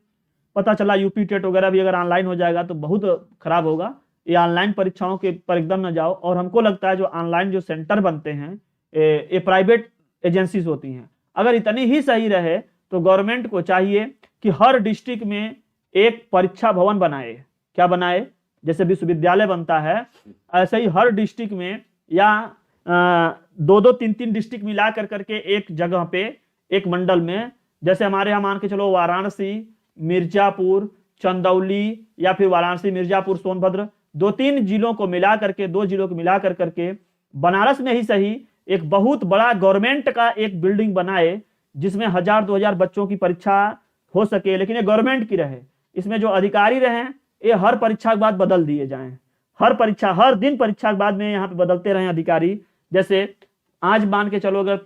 पता चला यूपी टेट वगैरह भी अगर ऑनलाइन हो जाएगा तो बहुत खराब होगा। ये ऑनलाइन परीक्षाओं के पर एकदम न जाओ। और हमको लगता है जो ऑनलाइन जो सेंटर बनते हैं ये प्राइवेट एजेंसीज होती हैं। अगर इतनी ही सही रहे तो गवर्नमेंट को चाहिए कि हर डिस्ट्रिक्ट में एक परीक्षा भवन बनाए। क्या बनाए? जैसे विश्वविद्यालय बनता है, ऐसे ही हर डिस्ट्रिक्ट में या 2-2, 3-3 डिस्ट्रिक्ट मिला करके एक जगह पे, एक मंडल में, जैसे हमारे यहाँ मान के चलो वाराणसी, मिर्जापुर, चंदौली या फिर वाराणसी, मिर्जापुर, सोनभद्र, 2-3 जिलों को मिला करके, 2 जिलों को मिला करके बनारस में ही सही एक बहुत बड़ा गवर्नमेंट का एक बिल्डिंग बनाए, जिसमें 1000-2000 बच्चों की परीक्षा हो सके, लेकिन ये गवर्नमेंट की रहे। इसमें जो अधिकारी रहे ये हर परीक्षा के बाद बदल दिए जाएं, हर दिन परीक्षा के बाद में यहाँ पे बदलते रहे अधिकारी। जैसे आज मान के चलो अगर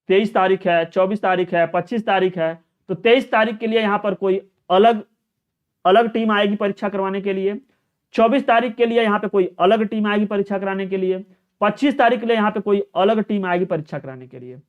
23 तारीख है, 24 तारीख है, 25 तारीख है, तो 23 तारीख के लिए यहाँ पर कोई अलग अलग टीम आएगी परीक्षा करवाने के लिए, 24 तारीख के लिए यहाँ पे कोई अलग टीम आएगी परीक्षा कराने के लिए, 25 तारीख के लिए यहाँ पे कोई अलग टीम आएगी परीक्षा कराने के लिए।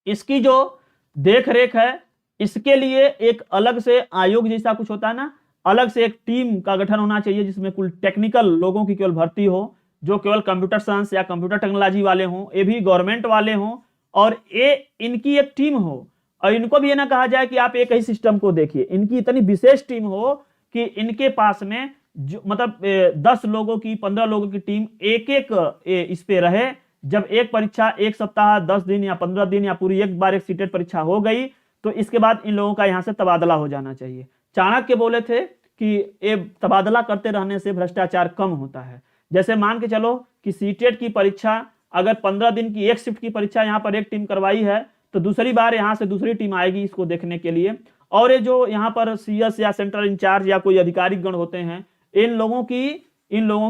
इसकी जो देख रेख है, इसके लिए एक अलग से आयोग जैसा कुछ होता है ना, अलग से एक टीम का गठन होना चाहिए, जिसमें कुल टेक्निकल लोगों की केवल भर्ती हो, जो केवल कंप्यूटर साइंस या कंप्यूटर टेक्नोलॉजी वाले हों, ये भी गवर्नमेंट वाले हों, और ये इनकी एक टीम हो। और इनको भी ये ना कहा जाए कि आप एक ही सिस्टम को देखिए, इनकी इतनी विशेष टीम हो कि इनके पास में जो मतलब 10 लोगों की, 15 लोगों की टीम एक इस पे रहे। जब एक परीक्षा 1 सप्ताह, 10 दिन या 15 दिन या पूरी एक बार एक सीटेट परीक्षा हो गई, तो इसके बाद इन लोगों का यहाँ से तबादला हो जाना चाहिए। चाणक्य बोले थे कि ये तबादला करते रहने से भ्रष्टाचार कम होता है। जैसे मान के चलो कि सीटेट की परीक्षा अगर 15 दिन की एक शिफ्ट की परीक्षा यहाँ पर एक टीम करवाई है, तो दूसरी बार यहाँ से दूसरी टीम आएगी इसको देखने के लिए। और ये जो यहाँ पर CS या सेंट्रल इंचार्ज या कोई अधिकारिक गण होते हैं, इन लोगों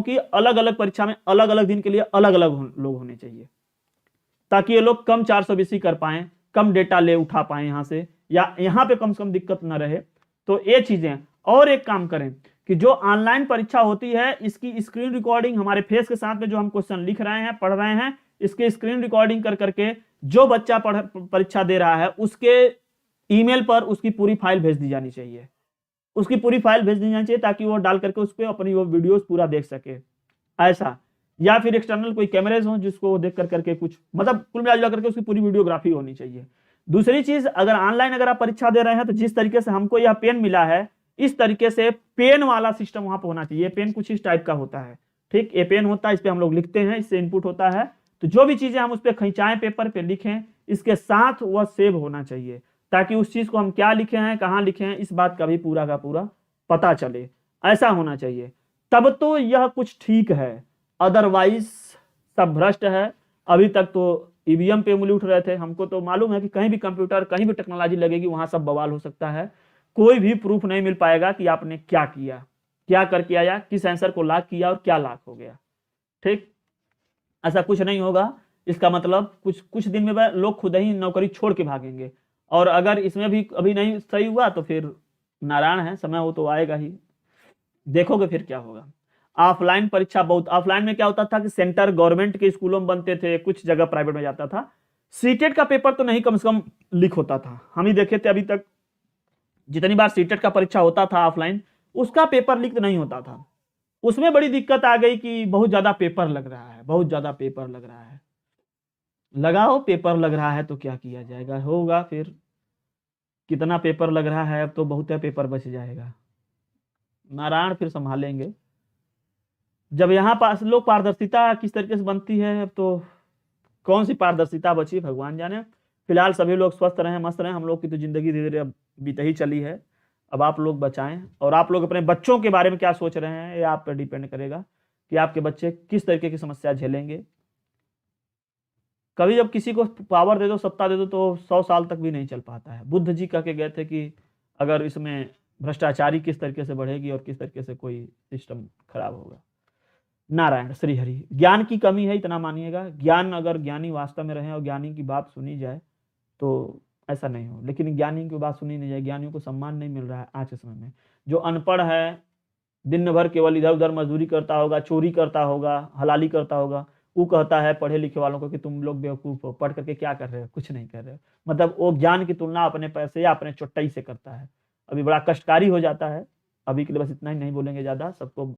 की अलग अलग परीक्षा में अलग अलग दिन के लिए अलग अलग लोग होने चाहिए, ताकि ये लोग कम 420 कर पाए, कम डेटा ले उठा पाए यहाँ से, या यहाँ पे कम से कम दिक्कत ना रहे। तो ये चीजें। और एक काम करें कि जो ऑनलाइन परीक्षा होती है, इसकी स्क्रीन रिकॉर्डिंग हमारे फेस के साथ में जो हम क्वेश्चन लिख रहे हैं, पढ़ रहे हैं, इसकी स्क्रीन रिकॉर्डिंग कर करके जो बच्चा परीक्षा दे रहा है उसके ईमेल पर उसकी पूरी फाइल भेज दी जानी चाहिए, उसकी पूरी फाइल भेज दी जानी चाहिए, ताकि वो डाल करके उस पर अपनी वो वीडियोस पूरा देख सके ऐसा। या फिर एक्सटर्नल कोई कैमरेज हो जिसको देख करके कुछ मतलब कुल मिला करके उसकी पूरी वीडियोग्राफी होनी चाहिए। दूसरी चीज, अगर ऑनलाइन अगर आप परीक्षा दे रहे हैं, तो जिस तरीके से हमको यह पेन मिला है, इस तरीके से पेन वाला सिस्टम वहां पर होना चाहिए। पेन कुछ इस टाइप का होता है, ठीक, ये पेन होता है, इस पे हम लोग लिखते हैं, इससे इनपुट होता है। तो जो भी चीजें हम उस पर खिंचाएं, पेपर पे लिखें, इसके साथ वह सेव होना चाहिए, ताकि उस चीज को हम क्या लिखे हैं, कहाँ लिखे हैं, इस बात का भी पूरा का पूरा पता चले। ऐसा होना चाहिए, तब तो यह कुछ ठीक है। अदरवाइज सब भ्रष्ट है। अभी तक तो ईवीएम पे उंगली उठ रहे थे, हमको तो मालूम है कि कहीं भी कंप्यूटर, कहीं भी टेक्नोलॉजी लगेगी, वहां सब बवाल हो सकता है। कोई भी प्रूफ नहीं मिल पाएगा कि आपने क्या किया, क्या करके आया, किस आंसर को लॉक किया और क्या लॉक हो गया। ठीक, ऐसा कुछ नहीं होगा। इसका मतलब कुछ दिन में लोग खुद ही नौकरी छोड़ के भागेंगे। और अगर इसमें भी अभी नहीं सही हुआ तो फिर नारायण है, समय हो तो आएगा ही, देखोगे फिर क्या होगा। ऑफलाइन परीक्षा बहुत, ऑफलाइन में क्या होता था कि सेंटर गवर्नमेंट के स्कूलों में बनते थे, कुछ जगह प्राइवेट में जाता था। सीटेट का पेपर तो नहीं कम से कम लीक होता था, हम ही देखे थे अभी तक जितनी बार सीटेट का परीक्षा होता था ऑफलाइन, उसका पेपर लीक नहीं होता था। उसमें बड़ी दिक्कत आ गई कि बहुत ज्यादा पेपर लग रहा है, बहुत ज्यादा पेपर लग रहा है। लगाओ, पेपर लग रहा है तो क्या किया जाएगा, होगा फिर। कितना पेपर लग रहा है, अब तो बहुत है, पेपर बच जाएगा, नारायण फिर संभालेंगे। जब यहाँ पास लोग पारदर्शिता किस तरीके से बनती है, अब तो कौन सी पारदर्शिता बची भगवान जाने। फिलहाल सभी लोग स्वस्थ रहें, मस्त रहें। हम लोग की तो जिंदगी धीरे धीरे अब बीत ही चली है, अब आप लोग बचाएं। और आप लोग अपने बच्चों के बारे में क्या सोच रहे हैं, ये आप पर डिपेंड करेगा कि आपके बच्चे किस तरीके की समस्या झेलेंगे। कभी जब किसी को पावर दे दो, सत्ता दे दो, तो 100 साल तक भी नहीं चल पाता है। बुद्ध जी कह के गए थे कि अगर इसमें भ्रष्टाचारी किस तरीके से बढ़ेगी और किस तरीके से कोई सिस्टम खराब होगा। नारायण श्री हरि। ज्ञान की कमी है, इतना मानिएगा। ज्ञान, अगर ज्ञानी वास्तव में रहे और ज्ञानी की बात सुनी जाए तो ऐसा नहीं हो, लेकिन ज्ञानी की बात सुनी नहीं जाए, ज्ञानियों को सम्मान नहीं मिल रहा है आज के समय में। जो अनपढ़ है, दिन भर केवल इधर उधर मजदूरी करता होगा, चोरी करता होगा, हलाली करता होगा, वो कहता है पढ़े लिखे वालों को कि तुम लोग बेवकूफ हो, पढ़ करके क्या कर रहे हो, कुछ नहीं कर रहे हो। मतलब वो ज्ञान की तुलना अपने पैसे या अपने चुट्टाई से करता है। अभी बड़ा कष्टकारी हो जाता है। अभी के लिए बस इतना ही, नहीं बोलेंगे ज्यादा, सबको